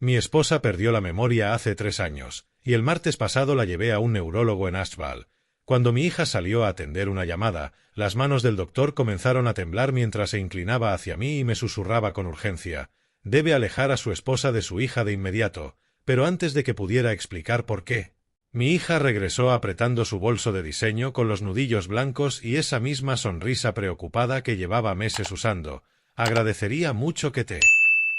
Mi esposa perdió la memoria hace 3 años, y el martes pasado la llevé a un neurólogo en Ashval. Cuando mi hija salió a atender una llamada, las manos del doctor comenzaron a temblar mientras se inclinaba hacia mí y me susurraba con urgencia: debe alejar a su esposa de su hija de inmediato, pero antes de que pudiera explicar por qué, mi hija regresó apretando su bolso de diseño con los nudillos blancos y esa misma sonrisa preocupada que llevaba meses usando. Agradecería mucho que te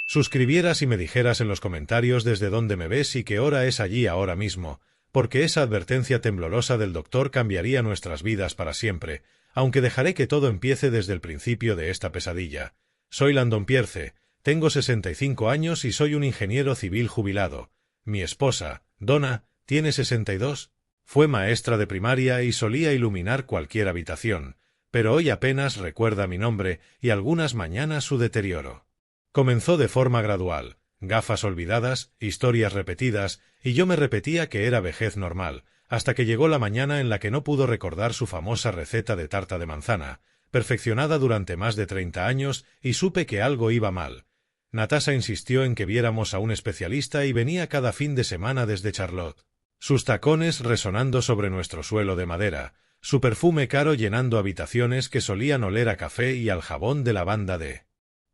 suscribieras y me dijeras en los comentarios desde dónde me ves y qué hora es allí ahora mismo, porque esa advertencia temblorosa del doctor cambiaría nuestras vidas para siempre, aunque dejaré que todo empiece desde el principio de esta pesadilla. Soy Landon Pierce, tengo 65 años y soy un ingeniero civil jubilado. Mi esposa, Donna, tiene 62. Fue maestra de primaria y solía iluminar cualquier habitación, pero hoy apenas recuerda mi nombre y algunas mañanas su deterioro. Comenzó de forma gradual, gafas olvidadas, historias repetidas, y yo me repetía que era vejez normal, hasta que llegó la mañana en la que no pudo recordar su famosa receta de tarta de manzana, perfeccionada durante más de 30 años, y supe que algo iba mal. Natasha insistió en que viéramos a un especialista y venía cada fin de semana desde Charlotte. Sus tacones resonando sobre nuestro suelo de madera, su perfume caro llenando habitaciones que solían oler a café y al jabón de lavanda de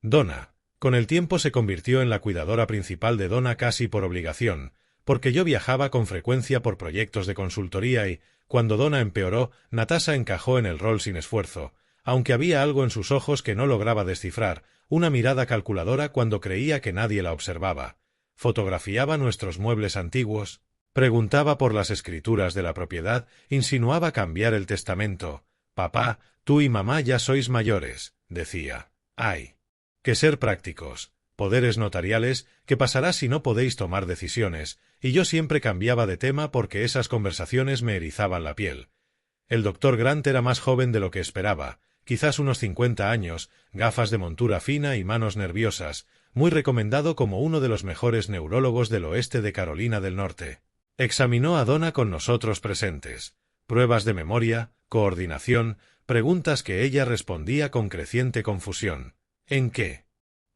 Donna. Con el tiempo se convirtió en la cuidadora principal de Donna casi por obligación, porque yo viajaba con frecuencia por proyectos de consultoría y, cuando Donna empeoró, Natasha encajó en el rol sin esfuerzo, aunque había algo en sus ojos que no lograba descifrar, una mirada calculadora cuando creía que nadie la observaba. Fotografiaba nuestros muebles antiguos, preguntaba por las escrituras de la propiedad, insinuaba cambiar el testamento. «Papá, tú y mamá ya sois mayores», decía. «Hay que ser prácticos. Poderes notariales, ¿qué pasará si no podéis tomar decisiones?» Y yo siempre cambiaba de tema porque esas conversaciones me erizaban la piel. El doctor Grant era más joven de lo que esperaba, quizás unos 50 años, gafas de montura fina y manos nerviosas, muy recomendado como uno de los mejores neurólogos del oeste de Carolina del Norte. Examinó a Donna con nosotros presentes. Pruebas de memoria, coordinación, preguntas que ella respondía con creciente confusión. ¿En qué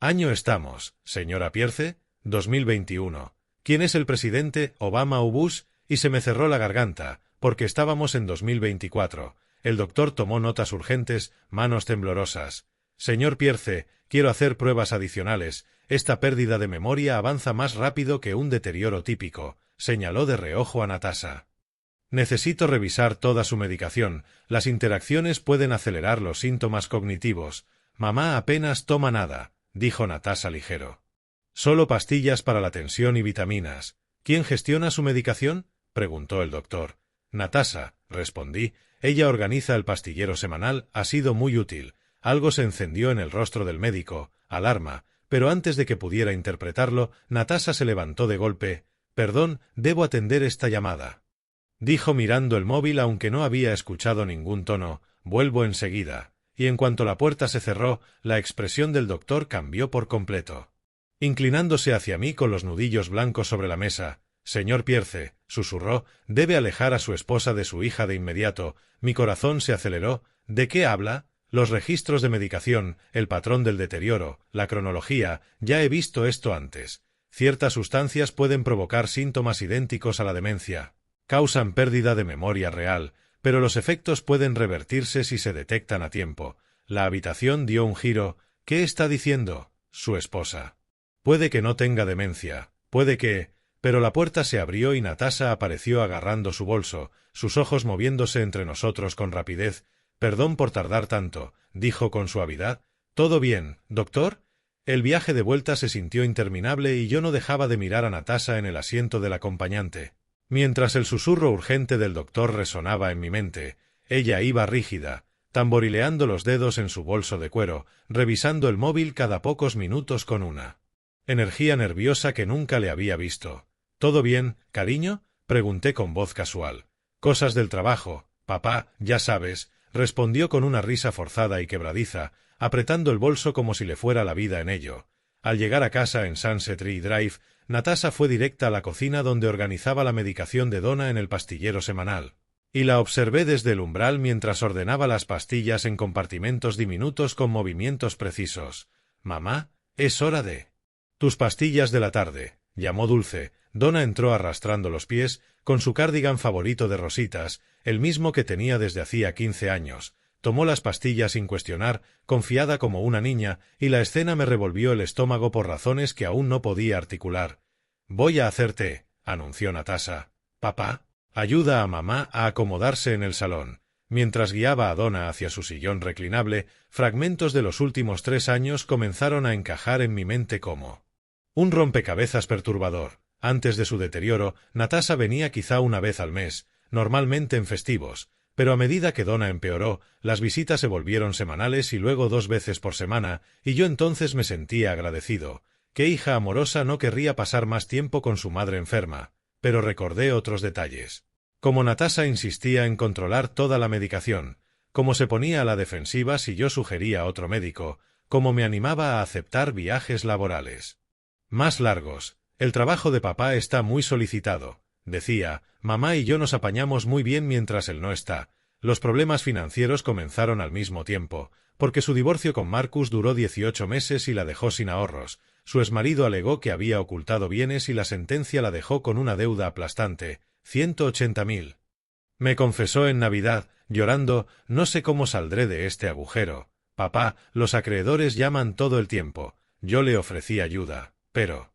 año estamos, señora Pierce? 2021. ¿Quién es el presidente, Obama o Bush? Y se me cerró la garganta, porque estábamos en 2024. El doctor tomó notas urgentes, manos temblorosas. Señor Pierce, quiero hacer pruebas adicionales. Esta pérdida de memoria avanza más rápido que un deterioro típico, señaló de reojo a Natasha. Necesito revisar toda su medicación. Las interacciones pueden acelerar los síntomas cognitivos. Mamá apenas toma nada, dijo Natasha ligero. Solo pastillas para la tensión y vitaminas. ¿Quién gestiona su medicación?, preguntó el doctor. Natasha, respondí. Ella organiza el pastillero semanal, ha sido muy útil. Algo se encendió en el rostro del médico, alarma, pero antes de que pudiera interpretarlo, Natasha se levantó de golpe. Perdón, debo atender esta llamada, dijo mirando el móvil aunque no había escuchado ningún tono. Vuelvo enseguida. Y en cuanto la puerta se cerró, la expresión del doctor cambió por completo. Inclinándose hacia mí con los nudillos blancos sobre la mesa, «Señor Pierce», susurró, «debe alejar a su esposa de su hija de inmediato». Mi corazón se aceleró. ¿De qué habla? Los registros de medicación, el patrón del deterioro, la cronología, ya he visto esto antes. Ciertas sustancias pueden provocar síntomas idénticos a la demencia. Causan pérdida de memoria real, pero los efectos pueden revertirse si se detectan a tiempo. La habitación dio un giro. ¿Qué está diciendo su esposa? Puede que no tenga demencia, puede que... Pero la puerta se abrió y Natasha apareció agarrando su bolso, sus ojos moviéndose entre nosotros con rapidez. «Perdón por tardar tanto», dijo con suavidad. «¿Todo bien, doctor?» El viaje de vuelta se sintió interminable y yo no dejaba de mirar a Natasha en el asiento del acompañante. Mientras el susurro urgente del doctor resonaba en mi mente, ella iba rígida, tamborileando los dedos en su bolso de cuero, revisando el móvil cada pocos minutos con una energía nerviosa que nunca le había visto. «¿Todo bien, cariño?», pregunté con voz casual. «Cosas del trabajo, papá, ya sabes», respondió con una risa forzada y quebradiza, apretando el bolso como si le fuera la vida en ello. Al llegar a casa en Sunset Tree Drive, Natasha fue directa a la cocina donde organizaba la medicación de Donna en el pastillero semanal. Y la observé desde el umbral mientras ordenaba las pastillas en compartimentos diminutos con movimientos precisos. «Mamá, es hora de tus pastillas de la tarde. llamó Dulce. Donna entró arrastrando los pies, con su cardigan favorito de rositas, el mismo que tenía desde hacía 15 años. Tomó las pastillas sin cuestionar, confiada como una niña, y la escena me revolvió el estómago por razones que aún no podía articular. «Voy a hacer té», anunció Natasha. «Papá, ayuda a mamá a acomodarse en el salón». Mientras guiaba a Donna hacia su sillón reclinable, fragmentos de los últimos 3 años comenzaron a encajar en mi mente como un rompecabezas perturbador. Antes de su deterioro, Natasha venía quizá una vez al mes, normalmente en festivos, pero a medida que Donna empeoró, las visitas se volvieron semanales y luego 2 veces por semana, y yo entonces me sentía agradecido. ¿Qué hija amorosa no querría pasar más tiempo con su madre enferma? Pero recordé otros detalles. Como Natasha insistía en controlar toda la medicación, cómo se ponía a la defensiva si yo sugería otro médico, cómo me animaba a aceptar viajes laborales más largos. «El trabajo de papá está muy solicitado», decía. «Mamá y yo nos apañamos muy bien mientras él no está». Los problemas financieros comenzaron al mismo tiempo, porque su divorcio con Marcus duró 18 meses y la dejó sin ahorros. Su exmarido alegó que había ocultado bienes y la sentencia la dejó con una deuda aplastante, 180.000. Me confesó en Navidad, llorando: «No sé cómo saldré de este agujero. Papá, los acreedores llaman todo el tiempo». Yo le ofrecí ayuda, pero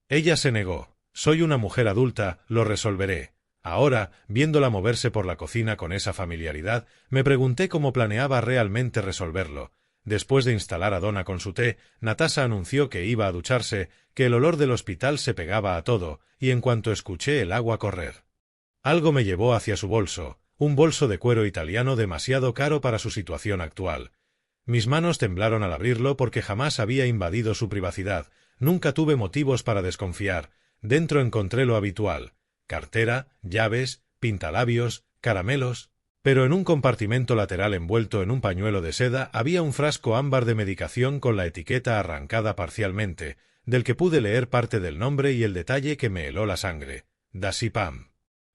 ella se negó. «Soy una mujer adulta, lo resolveré». Ahora, viéndola moverse por la cocina con esa familiaridad, me pregunté cómo planeaba realmente resolverlo. Después de instalar a Donna con su té, Natasha anunció que iba a ducharse, que el olor del hospital se pegaba a todo, y en cuanto escuché el agua correr, algo me llevó hacia su bolso, un bolso de cuero italiano demasiado caro para su situación actual. Mis manos temblaron al abrirlo porque jamás había invadido su privacidad, nunca tuve motivos para desconfiar. Dentro encontré lo habitual: cartera, llaves, pintalabios, caramelos. Pero en un compartimento lateral envuelto en un pañuelo de seda había un frasco ámbar de medicación con la etiqueta arrancada parcialmente, del que pude leer parte del nombre y el detalle que me heló la sangre: Dazepam.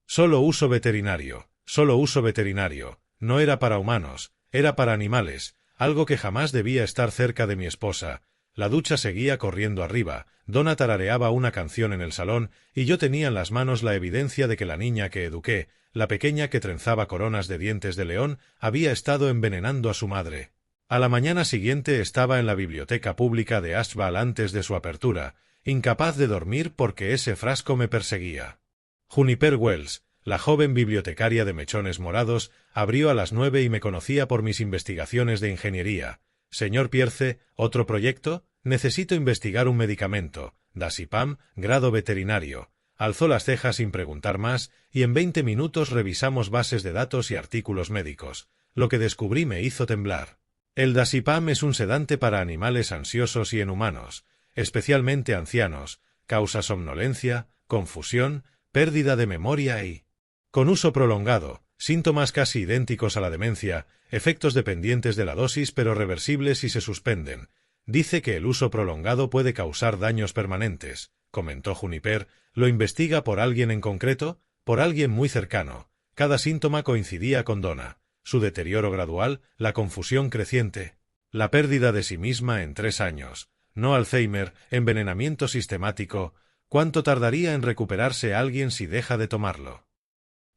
Solo uso veterinario, solo uso veterinario. No era para humanos, era para animales, algo que jamás debía estar cerca de mi esposa. La ducha seguía corriendo arriba, Donna tarareaba una canción en el salón, y yo tenía en las manos la evidencia de que la niña que eduqué, la pequeña que trenzaba coronas de dientes de león, había estado envenenando a su madre. A la mañana siguiente estaba en la biblioteca pública de Ashval antes de su apertura, incapaz de dormir porque ese frasco me perseguía. Juniper Wells, la joven bibliotecaria de mechones morados, abrió a las 9 y me conocía por mis investigaciones de ingeniería. «Señor Pierce, ¿otro proyecto? Necesito investigar un medicamento. Dazepam, grado veterinario». Alzó las cejas sin preguntar más, y en 20 minutos revisamos bases de datos y artículos médicos. Lo que descubrí me hizo temblar. El Dazepam es un sedante para animales ansiosos y en humanos, especialmente ancianos. Causa somnolencia, confusión, pérdida de memoria y, con uso prolongado, síntomas casi idénticos a la demencia, efectos dependientes de la dosis pero reversibles si se suspenden. Dice que el uso prolongado puede causar daños permanentes, comentó Juniper. ¿Lo investiga por alguien en concreto? Por alguien muy cercano. Cada síntoma coincidía con Donna. Su deterioro gradual, la confusión creciente, la pérdida de sí misma en 3 años. No Alzheimer, envenenamiento sistemático. ¿Cuánto tardaría en recuperarse alguien si deja de tomarlo?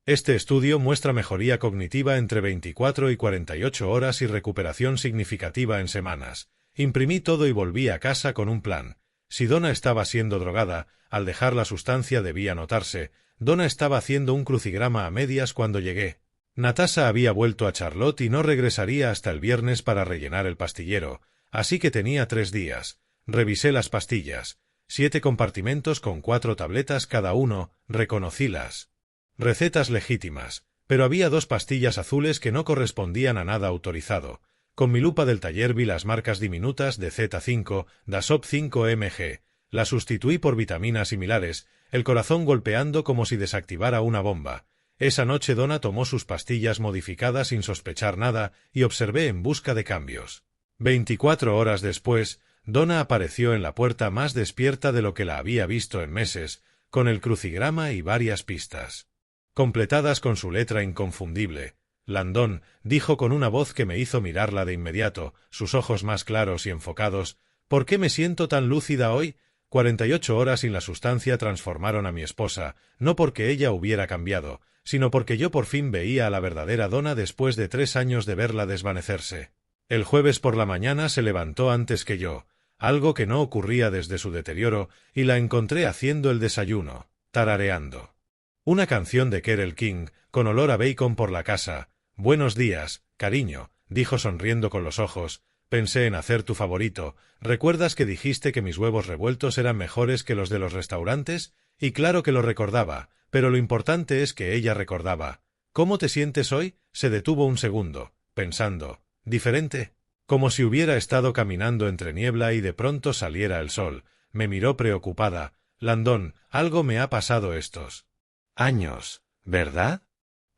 Este estudio muestra mejoría cognitiva entre 24 y 48 horas y recuperación significativa en semanas. Imprimí todo y volví a casa con un plan. Si Donna estaba siendo drogada, al dejar la sustancia debía notarse. Donna estaba haciendo un crucigrama a medias cuando llegué. Natasha había vuelto a Charlotte y no regresaría hasta el viernes para rellenar el pastillero, así que tenía 3 días. Revisé las pastillas. 7 compartimentos con 4 tabletas cada uno, reconocí las recetas legítimas, pero había 2 pastillas azules que no correspondían a nada autorizado. Con mi lupa del taller vi las marcas diminutas de Z5, Dasop 5 mg. La sustituí por vitaminas similares, el corazón golpeando como si desactivara una bomba. Esa noche Donna tomó sus pastillas modificadas sin sospechar nada y observé en busca de cambios. 24 horas después, Donna apareció en la puerta más despierta de lo que la había visto en meses, con el crucigrama y varias pistas completadas con su letra inconfundible. «Landon», dijo con una voz que me hizo mirarla de inmediato, sus ojos más claros y enfocados. «¿Por qué me siento tan lúcida hoy? 48 horas sin la sustancia transformaron a mi esposa, no porque ella hubiera cambiado, sino porque yo por fin veía a la verdadera Donna después de 3 años de verla desvanecerse. El jueves por la mañana se levantó antes que yo, algo que no ocurría desde su deterioro, y la encontré haciendo el desayuno, tarareando una canción de Kerel King, con olor a bacon por la casa. «Buenos días, cariño», dijo sonriendo con los ojos. «Pensé en hacer tu favorito. ¿Recuerdas que dijiste que mis huevos revueltos eran mejores que los de los restaurantes?» Y claro que lo recordaba, pero lo importante es que ella recordaba. «¿Cómo te sientes hoy?» Se detuvo un segundo, pensando. «¿Diferente?» Como si hubiera estado caminando entre niebla y de pronto saliera el sol. Me miró preocupada. «Landon, algo me ha pasado estos años, ¿verdad?»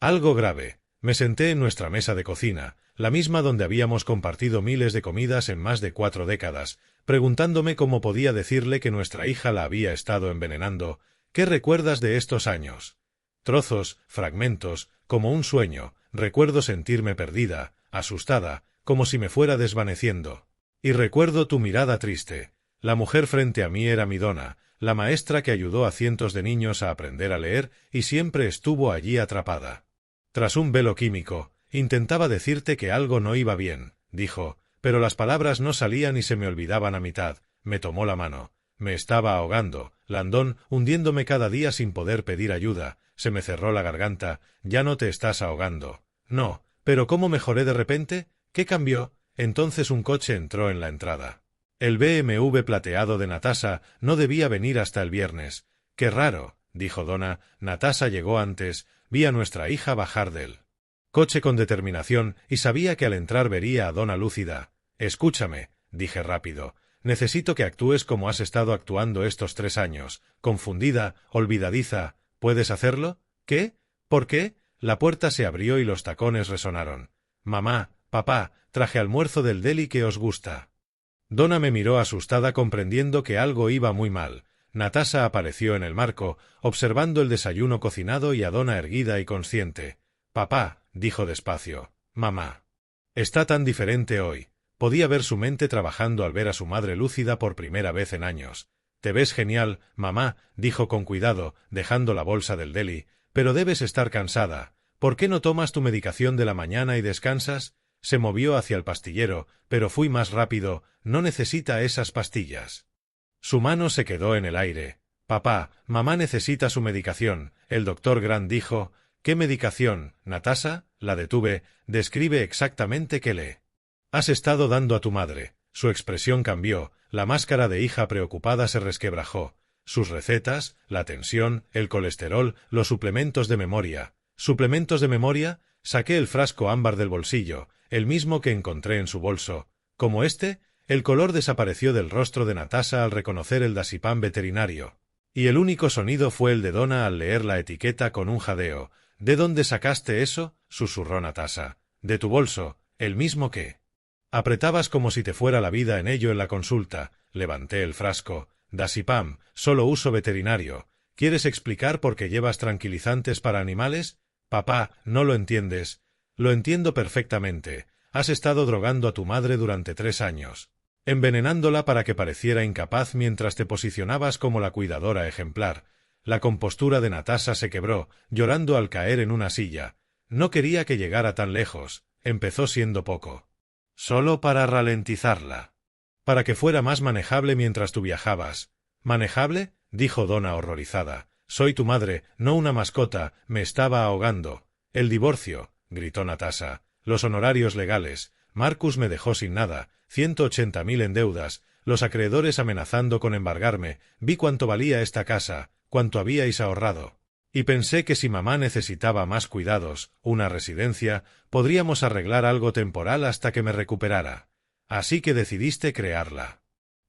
«Algo grave». Me senté en nuestra mesa de cocina, la misma donde habíamos compartido miles de comidas en más de 4 décadas, preguntándome cómo podía decirle que nuestra hija la había estado envenenando. «¿Qué recuerdas de estos años?» «Trozos, fragmentos, como un sueño. Recuerdo sentirme perdida, asustada, como si me fuera desvaneciendo. Y recuerdo tu mirada triste. La mujer frente a mí era mi Donna, la maestra que ayudó a cientos de niños a aprender a leer y siempre estuvo allí atrapada. Tras un velo químico, intentaba decirte que algo no iba bien», dijo, pero las palabras no salían y se me olvidaban a mitad. Me tomó la mano. Me estaba ahogando, Landon, hundiéndome cada día sin poder pedir ayuda. Se me cerró la garganta. «Ya no te estás ahogando». «No, pero ¿cómo mejoré de repente? ¿Qué cambió?» Entonces un coche entró en la entrada. El BMW plateado de Natasha no debía venir hasta el viernes. «Qué raro», dijo Donna. «Natasha llegó antes. Vi a nuestra hija bajar del coche con determinación y sabía que al entrar vería a Donna lúcida. «Escúchame», dije rápido. «Necesito que actúes como has estado actuando estos 3 años. Confundida, olvidadiza. ¿Puedes hacerlo?» «¿Qué? ¿Por qué?» La puerta se abrió y los tacones resonaron. «Mamá, papá, traje almuerzo del deli que os gusta». Donna me miró asustada comprendiendo que algo iba muy mal. Natasha apareció en el marco, observando el desayuno cocinado y a Donna erguida y consciente. «Papá», dijo despacio. «Mamá. Está tan diferente hoy». Podía ver su mente trabajando al ver a su madre lúcida por primera vez en años. «Te ves genial, mamá», dijo con cuidado, dejando la bolsa del deli, «pero debes estar cansada. ¿Por qué no tomas tu medicación de la mañana y descansas?» Se movió hacia el pastillero, pero fui más rápido. «No necesita esas pastillas». Su mano se quedó en el aire. «Papá, mamá necesita su medicación», el doctor Grant dijo. «¿Qué medicación, Natasha?» La detuve. «Describe exactamente qué le has estado dando a tu madre». Su expresión cambió. La máscara de hija preocupada se resquebrajó. «Sus recetas, la tensión, el colesterol, los suplementos de memoria». «¿Suplementos de memoria?» Saqué el frasco ámbar del bolsillo, el mismo que encontré en su bolso. «¿Como este?» El color desapareció del rostro de Natasha al reconocer el dasipam veterinario. Y el único sonido fue el de Donna al leer la etiqueta con un jadeo. «¿De dónde sacaste eso?» susurró Natasha. «De tu bolso, el mismo que apretabas como si te fuera la vida en ello en la consulta». Levanté el frasco. «Dasipam, solo uso veterinario. ¿Quieres explicar por qué llevas tranquilizantes para animales?» «Papá, no lo entiendes». «Lo entiendo perfectamente. Has estado drogando a tu madre durante 3 años. Envenenándola para que pareciera incapaz mientras te posicionabas como la cuidadora ejemplar». La compostura de Natasha se quebró, llorando al caer en una silla. «No quería que llegara tan lejos». Empezó siendo poco. «Solo para ralentizarla. Para que fuera más manejable mientras tú viajabas». «¿Manejable?», dijo Donna horrorizada. «Soy tu madre, no una mascota. Me estaba ahogando». «El divorcio», gritó Natasha. «Los honorarios legales. Marcus me dejó sin nada. 180.000 en deudas. Los acreedores amenazando con embargarme. Vi cuánto valía esta casa, cuánto habíais ahorrado. Y pensé que si mamá necesitaba más cuidados, una residencia, podríamos arreglar algo temporal hasta que me recuperara. Así que decidiste crearla».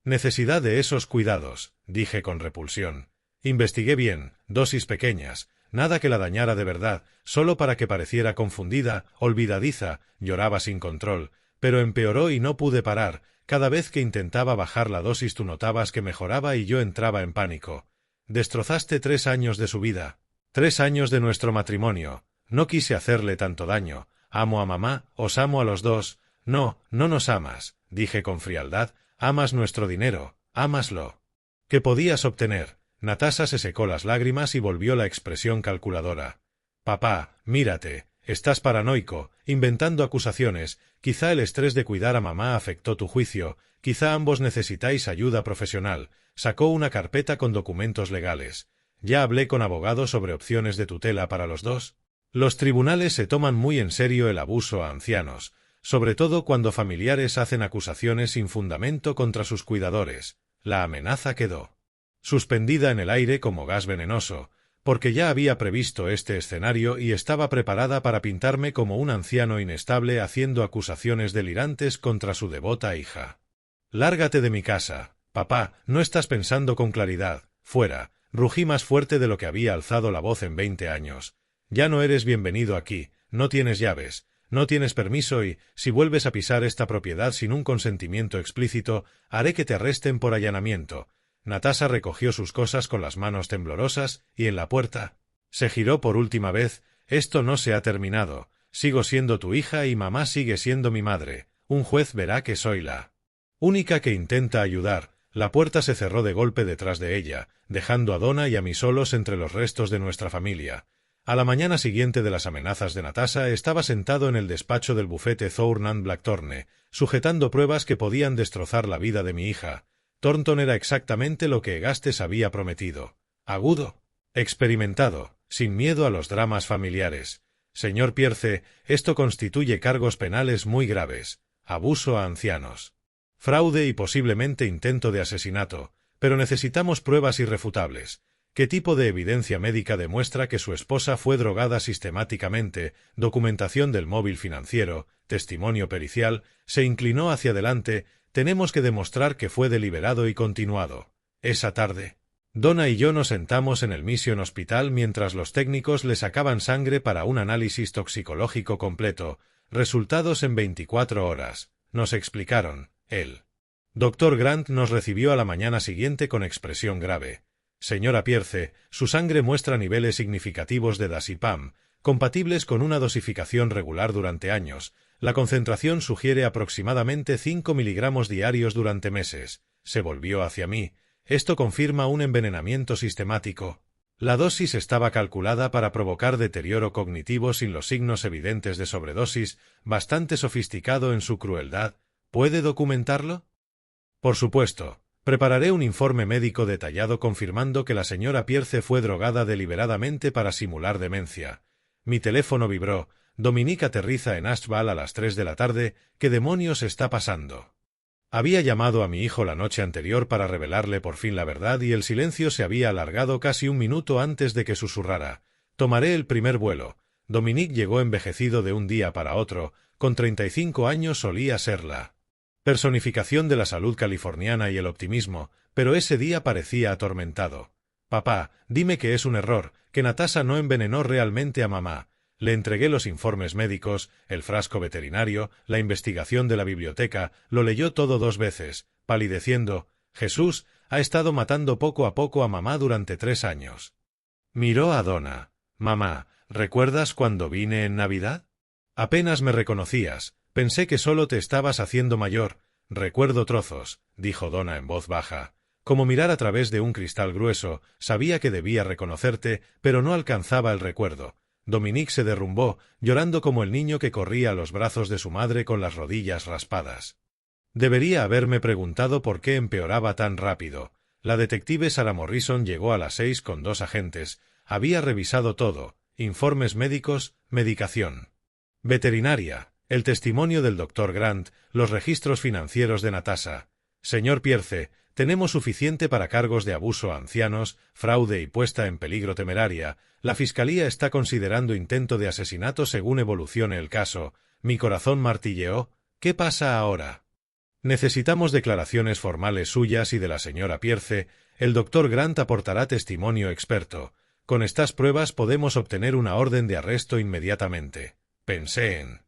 «Necesidad de esos cuidados», dije con repulsión. Investigué bien, dosis pequeñas, nada que la dañara de verdad, solo para que pareciera confundida, olvidadiza. Lloraba sin control, pero empeoró y no pude parar. Cada vez que intentaba bajar la dosis tú notabas que mejoraba y yo entraba en pánico. «Destrozaste 3 años de su vida. 3 años de nuestro matrimonio. No quise hacerle tanto daño. Amo a mamá, os amo a los dos». «No, no nos amas», dije con frialdad. «Amas nuestro dinero, ámaslo». ¿Qué podías obtener? Natasha se secó las lágrimas y volvió la expresión calculadora. Papá, mírate, estás paranoico, inventando acusaciones, quizá el estrés de cuidar a mamá afectó tu juicio, quizá ambos necesitáis ayuda profesional. Sacó una carpeta con documentos legales. Ya hablé con abogados sobre opciones de tutela para los dos. Los tribunales se toman muy en serio el abuso a ancianos, sobre todo cuando familiares hacen acusaciones sin fundamento contra sus cuidadores. La amenaza quedó suspendida en el aire como gas venenoso, porque ya había previsto este escenario y estaba preparada para pintarme como un anciano inestable haciendo acusaciones delirantes contra su devota hija. «Lárgate de mi casa, papá, no estás pensando con claridad, fuera», rugí más fuerte de lo que había alzado la voz en 20 años. «Ya no eres bienvenido aquí, no tienes llaves, no tienes permiso y, si vuelves a pisar esta propiedad sin un consentimiento explícito, haré que te arresten por allanamiento». Natasha recogió sus cosas con las manos temblorosas y en la puerta se giró por última vez. «Esto no se ha terminado. Sigo siendo tu hija y mamá sigue siendo mi madre. Un juez verá que soy la única que intenta ayudar». La puerta se cerró de golpe detrás de ella, dejando a Donna y a mí solos entre los restos de nuestra familia. A la mañana siguiente de las amenazas de Natasha estaba sentado en el despacho del bufete Thorne and Blackthorne, sujetando pruebas que podían destrozar la vida de mi hija. Thornton era exactamente lo que Agastes había prometido. Agudo, experimentado, sin miedo a los dramas familiares. «Señor Pierce, esto constituye cargos penales muy graves. Abuso a ancianos, fraude y posiblemente intento de asesinato, pero necesitamos pruebas irrefutables. ¿Qué tipo de evidencia médica demuestra que su esposa fue drogada sistemáticamente? Documentación del móvil financiero, testimonio pericial». Se inclinó hacia adelante. «Tenemos que demostrar que fue deliberado y continuado». Esa tarde, Donna y yo nos sentamos en el Mission Hospital mientras los técnicos le sacaban sangre para un análisis toxicológico completo. Resultados en 24 horas. Nos explicaron. El Dr. Grant nos recibió a la mañana siguiente con expresión grave. «Señora Pierce, su sangre muestra niveles significativos de diazepam, compatibles con una dosificación regular durante años. La concentración sugiere aproximadamente 5 miligramos diarios durante meses». Se volvió hacia mí. «Esto confirma un envenenamiento sistemático. La dosis estaba calculada para provocar deterioro cognitivo sin los signos evidentes de sobredosis, bastante sofisticado en su crueldad. ¿Puede documentarlo?». «Por supuesto. Prepararé un informe médico detallado confirmando que la señora Pierce fue drogada deliberadamente para simular demencia». Mi teléfono vibró. «Dominique aterriza en Ashval a las 3 de la tarde. ¿Qué demonios está pasando?». Había llamado a mi hijo la noche anterior para revelarle por fin la verdad y el silencio se había alargado casi un minuto antes de que susurrara. «Tomaré el primer vuelo». Dominique llegó envejecido de un día para otro. Con 35 años solía ser la personificación de la salud californiana y el optimismo, pero ese día parecía atormentado. «Papá, dime que es un error, que Natasha no envenenó realmente a mamá». Le entregué los informes médicos, el frasco veterinario, la investigación de la biblioteca. Lo leyó todo 2 veces, palideciendo. «Jesús, ha estado matando poco a poco a mamá durante 3 años». Miró a Donna. «Mamá, ¿recuerdas cuando vine en Navidad? Apenas me reconocías. Pensé que solo te estabas haciendo mayor». «Recuerdo trozos», dijo Donna en voz baja. Como mirar a través de un cristal grueso, sabía que debía reconocerte, pero no alcanzaba el recuerdo. Dominique se derrumbó, llorando como el niño que corría a los brazos de su madre con las rodillas raspadas. Debería haberme preguntado por qué empeoraba tan rápido. La detective Sarah Morrison llegó a las 6 con 2 agentes. Había revisado todo: informes médicos, medicación veterinaria, el testimonio del Dr. Grant, los registros financieros de Natasha. «Señor Pierce, tenemos suficiente para cargos de abuso a ancianos, fraude y puesta en peligro temeraria. La Fiscalía está considerando intento de asesinato según evolucione el caso». Mi corazón martilleó. «¿Qué pasa ahora?». «Necesitamos declaraciones formales suyas y de la señora Pierce. El Dr. Grant aportará testimonio experto. Con estas pruebas podemos obtener una orden de arresto inmediatamente». Pensé en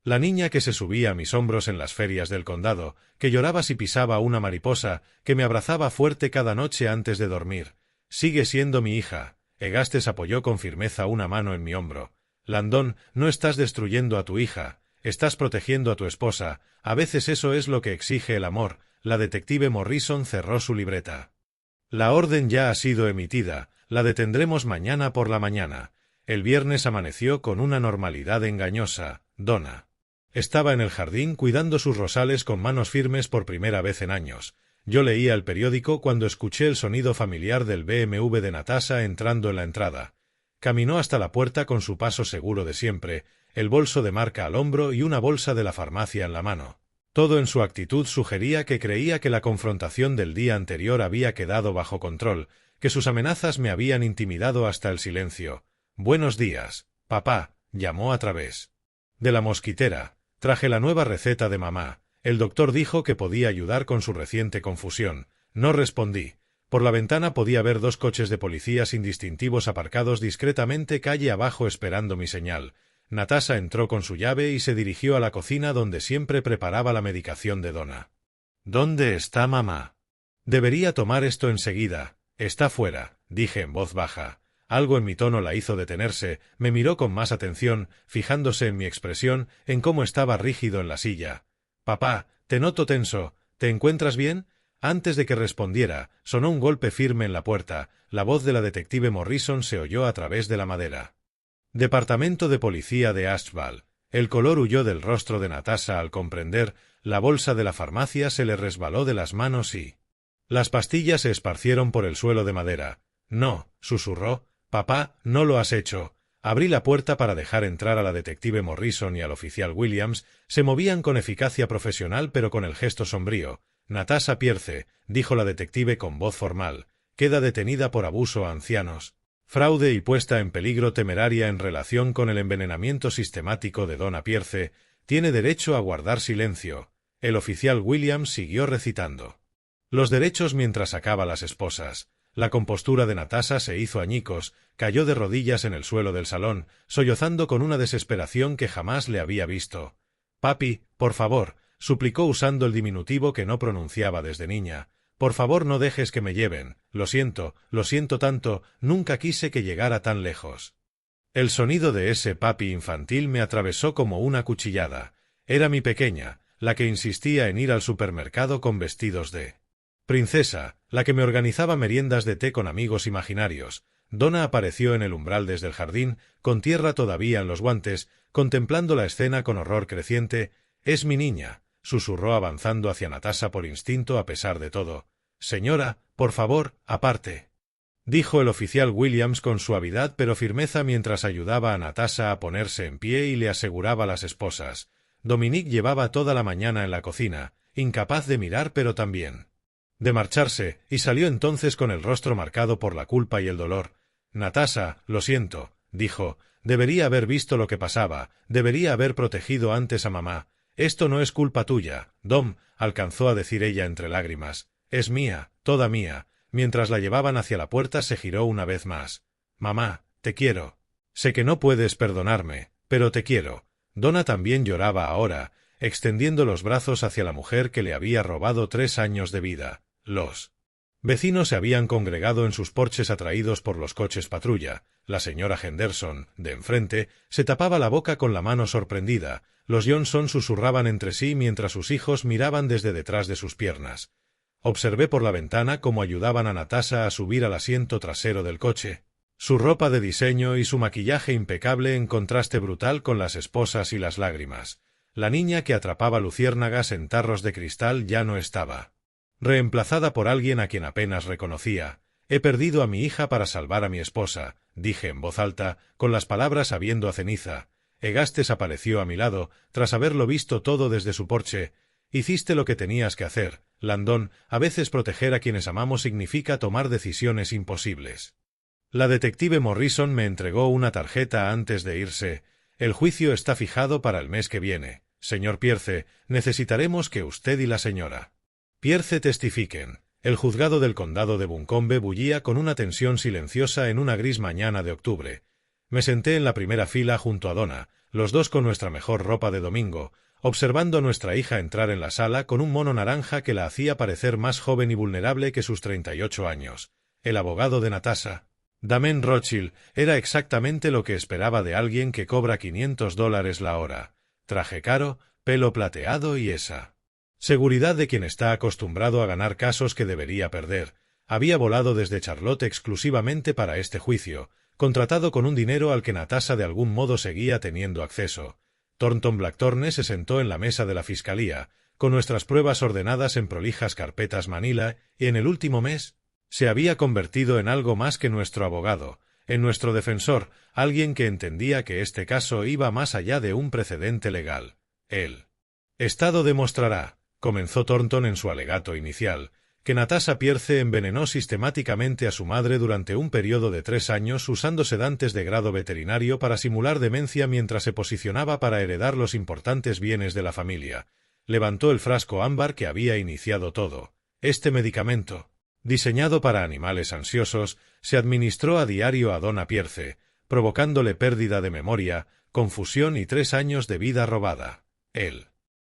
la niña que se subía a mis hombros en las ferias del condado, que lloraba si pisaba una mariposa, que me abrazaba fuerte cada noche antes de dormir. «Sigue siendo mi hija». Agastes apoyó con firmeza una mano en mi hombro. «Landon, no estás destruyendo a tu hija, estás protegiendo a tu esposa. A veces eso es lo que exige el amor». La detective Morrison cerró su libreta. La orden ya ha sido emitida, la detendremos mañana por la mañana. El viernes amaneció con una normalidad engañosa. Donna estaba en el jardín cuidando sus rosales con manos firmes por primera vez en años. Yo leía el periódico cuando escuché el sonido familiar del BMW de Natasha entrando en la entrada. Caminó hasta la puerta con su paso seguro de siempre, el bolso de marca al hombro y una bolsa de la farmacia en la mano. Todo en su actitud sugería que creía que la confrontación del día anterior había quedado bajo control, que sus amenazas me habían intimidado hasta el silencio. «Buenos días, papá», llamó a través de la mosquitera. «Traje la nueva receta de mamá. El doctor dijo que podía ayudar con su reciente confusión». No respondí. Por la ventana podía ver 2 coches de policía sin distintivos aparcados discretamente calle abajo esperando mi señal. Natasha entró con su llave y se dirigió a la cocina donde siempre preparaba la medicación de Donna. «¿Dónde está mamá?» «Debería tomar esto enseguida. Está fuera», dije en voz baja. Algo en mi tono la hizo detenerse, me miró con más atención, fijándose en mi expresión, en cómo estaba rígido en la silla. «Papá, te noto tenso. ¿Te encuentras bien?» Antes de que respondiera, sonó un golpe firme en la puerta. La voz de la detective Morrison se oyó a través de la madera. «Departamento de Policía de Ashval». El color huyó del rostro de Natasha al comprender. La bolsa de la farmacia se le resbaló de las manos y las pastillas se esparcieron por el suelo de madera. «No», susurró. «Papá, no lo has hecho». Abrí la puerta para dejar entrar a la detective Morrison y al oficial Williams. Se movían con eficacia profesional pero con el gesto sombrío. «Natasha Pierce», dijo la detective con voz formal, «queda detenida por abuso a ancianos, fraude y puesta en peligro temeraria en relación con el envenenamiento sistemático de Donna Pierce. Tiene derecho a guardar silencio». El oficial Williams siguió recitando los derechos mientras sacaba las esposas. La compostura de Natasha se hizo añicos, cayó de rodillas en el suelo del salón, sollozando con una desesperación que jamás le había visto. «Papi, por favor», suplicó usando el diminutivo que no pronunciaba desde niña. «Por favor no dejes que me lleven. Lo siento tanto, nunca quise que llegara tan lejos». El sonido de ese papi infantil me atravesó como una cuchillada. Era mi pequeña, la que insistía en ir al supermercado con vestidos de princesa, la que me organizaba meriendas de té con amigos imaginarios. Donna apareció en el umbral desde el jardín, con tierra todavía en los guantes, contemplando la escena con horror creciente. «Es mi niña», susurró avanzando hacia Natasha por instinto a pesar de todo. «Señora, por favor, aparte», dijo el oficial Williams con suavidad pero firmeza mientras ayudaba a Natasha a ponerse en pie y le aseguraba las esposas. Dominique llevaba toda la mañana en la cocina, incapaz de mirar pero también de marcharse, y salió entonces con el rostro marcado por la culpa y el dolor. «Natasha, lo siento», dijo, «debería haber visto lo que pasaba, debería haber protegido antes a mamá. Esto no es culpa tuya, Dom», alcanzó a decir ella entre lágrimas. «Es mía, toda mía». Mientras la llevaban hacia la puerta se giró una vez más. «Mamá, te quiero. Sé que no puedes perdonarme, pero te quiero». Donna también lloraba ahora, extendiendo los brazos hacia la mujer que le había robado 3 años de vida. Los vecinos se habían congregado en sus porches atraídos por los coches patrulla. La señora Henderson, de enfrente, se tapaba la boca con la mano sorprendida. Los Johnson susurraban entre sí mientras sus hijos miraban desde detrás de sus piernas. Observé por la ventana cómo ayudaban a Natasha a subir al asiento trasero del coche. Su ropa de diseño y su maquillaje impecable en contraste brutal con las esposas y las lágrimas. La niña que atrapaba luciérnagas en tarros de cristal ya no estaba. Reemplazada por alguien a quien apenas reconocía. «He perdido a mi hija para salvar a mi esposa», dije en voz alta, con las palabras sabiendo a ceniza. Egastes apareció a mi lado, tras haberlo visto todo desde su porche. «Hiciste lo que tenías que hacer, Landon. A veces proteger a quienes amamos significa tomar decisiones imposibles». La detective Morrison me entregó una tarjeta antes de irse. «El juicio está fijado para el mes que viene. Señor Pierce, necesitaremos que usted y la señora Pierce testifiquen». El juzgado del condado de Buncombe bullía con una tensión silenciosa en una gris mañana de octubre. Me senté en la primera fila junto a Donna, los dos con nuestra mejor ropa de domingo, observando a nuestra hija entrar en la sala con un mono naranja que la hacía parecer más joven y vulnerable que sus 38 años. El abogado de Natasha, Damien Rothschild, era exactamente lo que esperaba de alguien que cobra $500 la hora. Traje caro, pelo plateado y esa seguridad de quien está acostumbrado a ganar casos que debería perder. Había volado desde Charlotte exclusivamente para este juicio, contratado con un dinero al que Natasha de algún modo seguía teniendo acceso. Thornton Blackthorne se sentó en la mesa de la fiscalía, con nuestras pruebas ordenadas en prolijas carpetas Manila, y en el último mes se había convertido en algo más que nuestro abogado, en nuestro defensor, alguien que entendía que este caso iba más allá de un precedente legal. El Estado demostrará, comenzó Thornton en su alegato inicial, que Natasha Pierce envenenó sistemáticamente a su madre durante un periodo de 3 años usando sedantes de grado veterinario para simular demencia mientras se posicionaba para heredar los importantes bienes de la familia. Levantó el frasco ámbar que había iniciado todo. Este medicamento, diseñado para animales ansiosos, se administró a diario a Donna Pierce, provocándole pérdida de memoria, confusión y 3 años de vida robada. El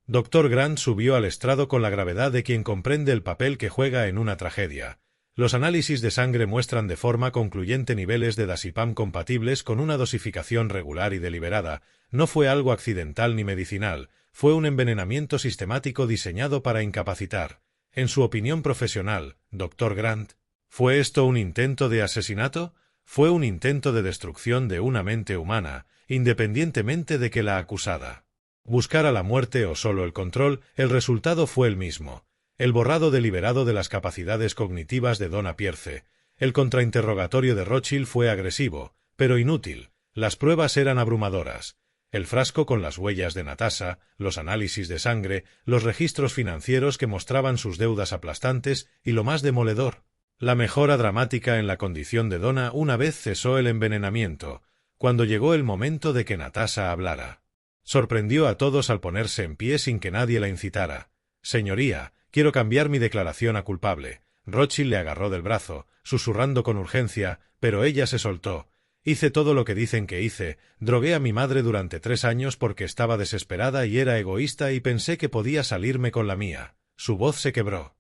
Dr. Grant subió al estrado con la gravedad de quien comprende el papel que juega en una tragedia. Los análisis de sangre muestran de forma concluyente niveles de diazepam compatibles con una dosificación regular y deliberada. No fue algo accidental ni medicinal, fue un envenenamiento sistemático diseñado para incapacitar. En su opinión profesional, Dr. Grant, ¿fue esto un intento de asesinato? Fue un intento de destrucción de una mente humana, independientemente de que la acusada buscara la muerte o solo el control, el resultado fue el mismo. El borrado deliberado de las capacidades cognitivas de Donna Pierce. El contrainterrogatorio de Rothschild fue agresivo, pero inútil. Las pruebas eran abrumadoras. El frasco con las huellas de Natasha, los análisis de sangre, los registros financieros que mostraban sus deudas aplastantes y lo más demoledor, la mejora dramática en la condición de Donna una vez cesó el envenenamiento, cuando llegó el momento de que Natasha hablara. Sorprendió a todos al ponerse en pie sin que nadie la incitara. «Señoría, quiero cambiar mi declaración a culpable». Rothschild le agarró del brazo, susurrando con urgencia, pero ella se soltó. «Hice todo lo que dicen que hice. Drogué a mi madre durante 3 años porque estaba desesperada y era egoísta y pensé que podía salirme con la mía». Su voz se quebró.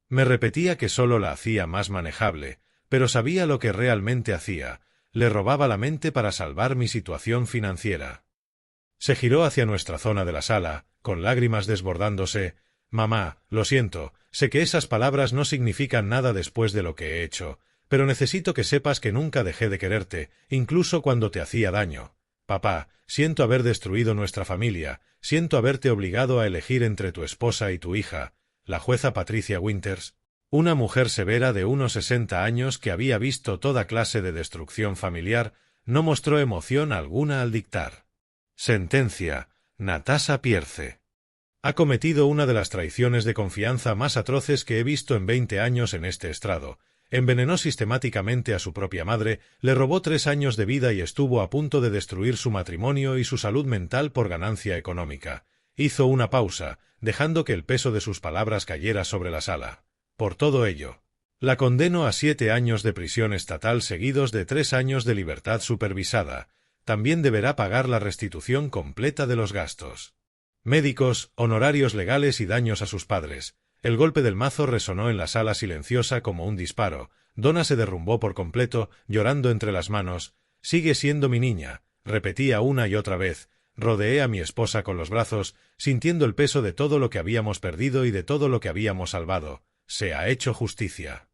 Me repetía que solo la hacía más manejable, pero sabía lo que realmente hacía. Le robaba la mente para salvar mi situación financiera. Se giró hacia nuestra zona de la sala, con lágrimas desbordándose. «Mamá, lo siento, sé que esas palabras no significan nada después de lo que he hecho, pero necesito que sepas que nunca dejé de quererte, incluso cuando te hacía daño. Papá, siento haber destruido nuestra familia, siento haberte obligado a elegir entre tu esposa y tu hija». La jueza Patricia Winters, una mujer severa de unos 60 años que había visto toda clase de destrucción familiar, no mostró emoción alguna al dictar. Sentencia: Natasha Pierce ha cometido una de las traiciones de confianza más atroces que he visto en 20 años en este estrado. Envenenó sistemáticamente a su propia madre, le robó 3 años de vida y estuvo a punto de destruir su matrimonio y su salud mental por ganancia económica. Hizo una pausa, dejando que el peso de sus palabras cayera sobre la sala. Por todo ello, la condeno a 7 años de prisión estatal seguidos de 3 años de libertad supervisada. También deberá pagar la restitución completa de los gastos médicos, honorarios legales y daños a sus padres. El golpe del mazo resonó en la sala silenciosa como un disparo. Donna se derrumbó por completo, llorando entre las manos. «Sigue siendo mi niña», repetía una y otra vez. Rodeé a mi esposa con los brazos, sintiendo el peso de todo lo que habíamos perdido y de todo lo que habíamos salvado. «Se ha hecho justicia».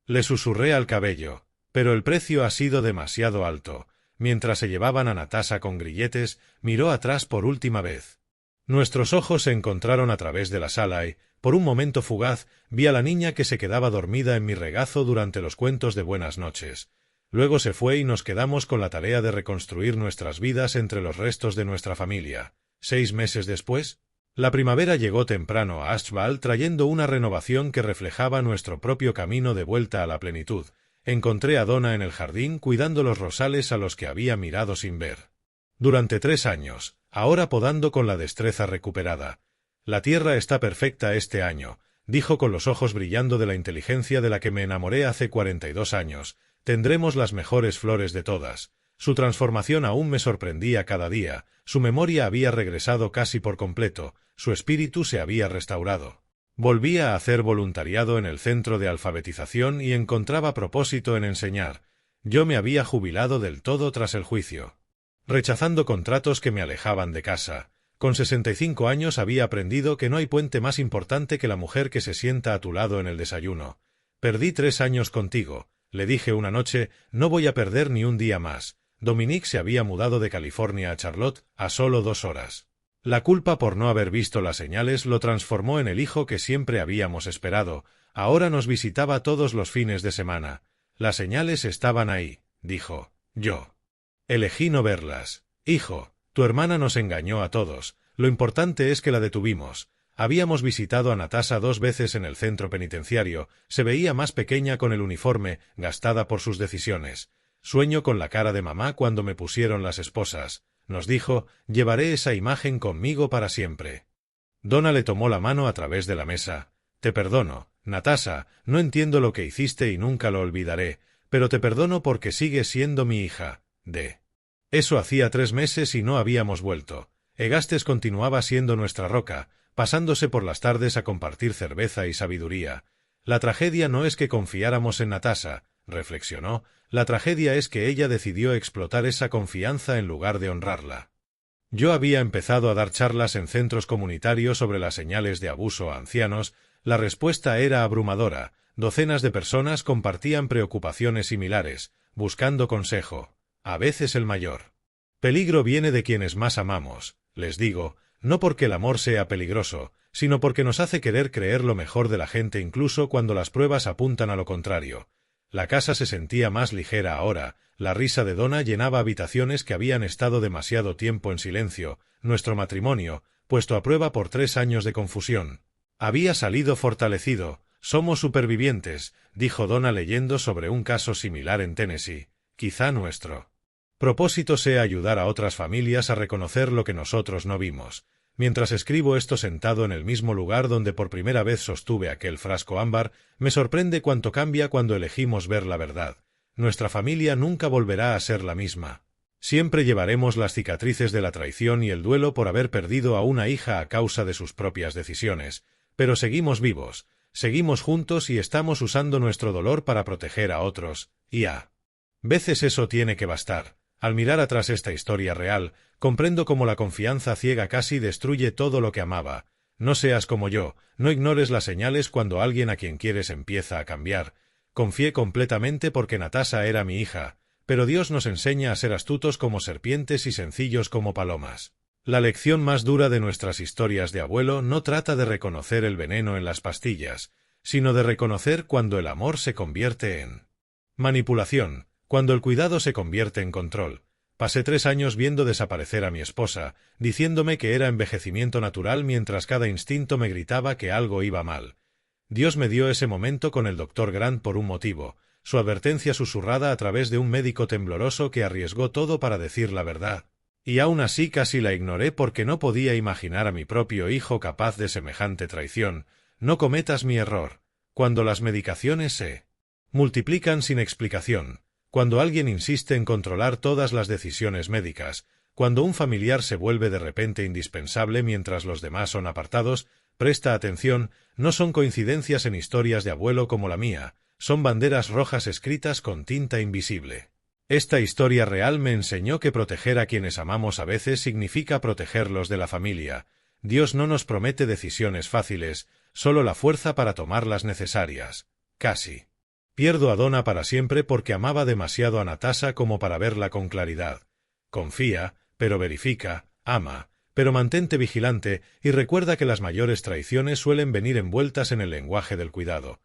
Le susurré al cabello. «Pero el precio ha sido demasiado alto». Mientras se llevaban a Natasha con grilletes, miró atrás por última vez. Nuestros ojos se encontraron a través de la sala y, por un momento fugaz, vi a la niña que se quedaba dormida en mi regazo durante los cuentos de buenas noches. Luego se fue y nos quedamos con la tarea de reconstruir nuestras vidas entre los restos de nuestra familia. 6 meses después, la primavera llegó temprano a Ashval trayendo una renovación que reflejaba nuestro propio camino de vuelta a la plenitud. Encontré a Donna en el jardín cuidando los rosales a los que había mirado sin ver durante 3 años, ahora podando con la destreza recuperada. «La tierra está perfecta este año», dijo con los ojos brillando de la inteligencia de la que me enamoré hace 42 años. «Tendremos las mejores flores de todas». Su transformación aún me sorprendía cada día. Su memoria había regresado casi por completo, su espíritu se había restaurado. Volvía a hacer voluntariado en el centro de alfabetización y encontraba propósito en enseñar. Yo me había jubilado del todo tras el juicio, rechazando contratos que me alejaban de casa. Con 65 años había aprendido que no hay puente más importante que la mujer que se sienta a tu lado en el desayuno. Perdí 3 años contigo, le dije una noche, no voy a perder ni un día más. Dominique se había mudado de California a Charlotte, a solo 2 horas. La culpa por no haber visto las señales lo transformó en el hijo que siempre habíamos esperado. Ahora nos visitaba todos los fines de semana. Las señales estaban ahí, dijo. Yo elegí no verlas. Hijo, tu hermana nos engañó a todos. Lo importante es que la detuvimos. Habíamos visitado a Natasha 2 veces en el centro penitenciario. Se veía más pequeña con el uniforme, gastada por sus decisiones. Sueño con la cara de mamá cuando me pusieron las esposas. Nos dijo, llevaré esa imagen conmigo para siempre. Donna le tomó la mano a través de la mesa. Te perdono, Natasha, no entiendo lo que hiciste y nunca lo olvidaré, pero te perdono porque sigues siendo mi hija. Eso hacía 3 meses y no habíamos vuelto. Egastes continuaba siendo nuestra roca, pasándose por las tardes a compartir cerveza y sabiduría. La tragedia no es que confiáramos en Natasha, reflexionó, la tragedia es que ella decidió explotar esa confianza en lugar de honrarla. Yo había empezado a dar charlas en centros comunitarios sobre las señales de abuso a ancianos. La respuesta era abrumadora. Docenas de personas compartían preocupaciones similares, buscando consejo. A veces el mayor peligro viene de quienes más amamos, les digo, no porque el amor sea peligroso, sino porque nos hace querer creer lo mejor de la gente incluso cuando las pruebas apuntan a lo contrario. La casa se sentía más ligera ahora, la risa de Donna llenaba habitaciones que habían estado demasiado tiempo en silencio. Nuestro matrimonio, puesto a prueba por 3 años de confusión, había salido fortalecido. Somos supervivientes, dijo Donna leyendo sobre un caso similar en Tennessee. Quizá nuestro propósito sea ayudar a otras familias a reconocer lo que nosotros no vimos. Mientras escribo esto sentado en el mismo lugar donde por primera vez sostuve aquel frasco ámbar, me sorprende cuánto cambia cuando elegimos ver la verdad. Nuestra familia nunca volverá a ser la misma. Siempre llevaremos las cicatrices de la traición y el duelo por haber perdido a una hija a causa de sus propias decisiones, pero seguimos vivos, seguimos juntos y estamos usando nuestro dolor para proteger a otros, y a veces eso tiene que bastar. Al mirar atrás esta historia real, comprendo cómo la confianza ciega casi destruye todo lo que amaba. No seas como yo, no ignores las señales cuando alguien a quien quieres empieza a cambiar. Confié completamente porque Natasha era mi hija, pero Dios nos enseña a ser astutos como serpientes y sencillos como palomas. La lección más dura de nuestras historias de abuelo no trata de reconocer el veneno en las pastillas, sino de reconocer cuando el amor se convierte en manipulación. Cuando el cuidado se convierte en control. Pasé 3 años viendo desaparecer a mi esposa, diciéndome que era envejecimiento natural mientras cada instinto me gritaba que algo iba mal. Dios me dio ese momento con el Dr. Grant por un motivo, su advertencia susurrada a través de un médico tembloroso que arriesgó todo para decir la verdad. Y aún así casi la ignoré porque no podía imaginar a mi propio hijo capaz de semejante traición. No cometas mi error. Cuando las medicaciones se multiplican sin explicación. Cuando alguien insiste en controlar todas las decisiones médicas, cuando un familiar se vuelve de repente indispensable mientras los demás son apartados, presta atención, no son coincidencias en historias de abuelo como la mía, son banderas rojas escritas con tinta invisible. Esta historia real me enseñó que proteger a quienes amamos a veces significa protegerlos de la familia. Dios no nos promete decisiones fáciles, solo la fuerza para tomar las necesarias. Casi pierdo a Donna para siempre porque amaba demasiado a Natasha como para verla con claridad. Confía, pero verifica, ama, pero mantente vigilante y recuerda que las mayores traiciones suelen venir envueltas en el lenguaje del cuidado.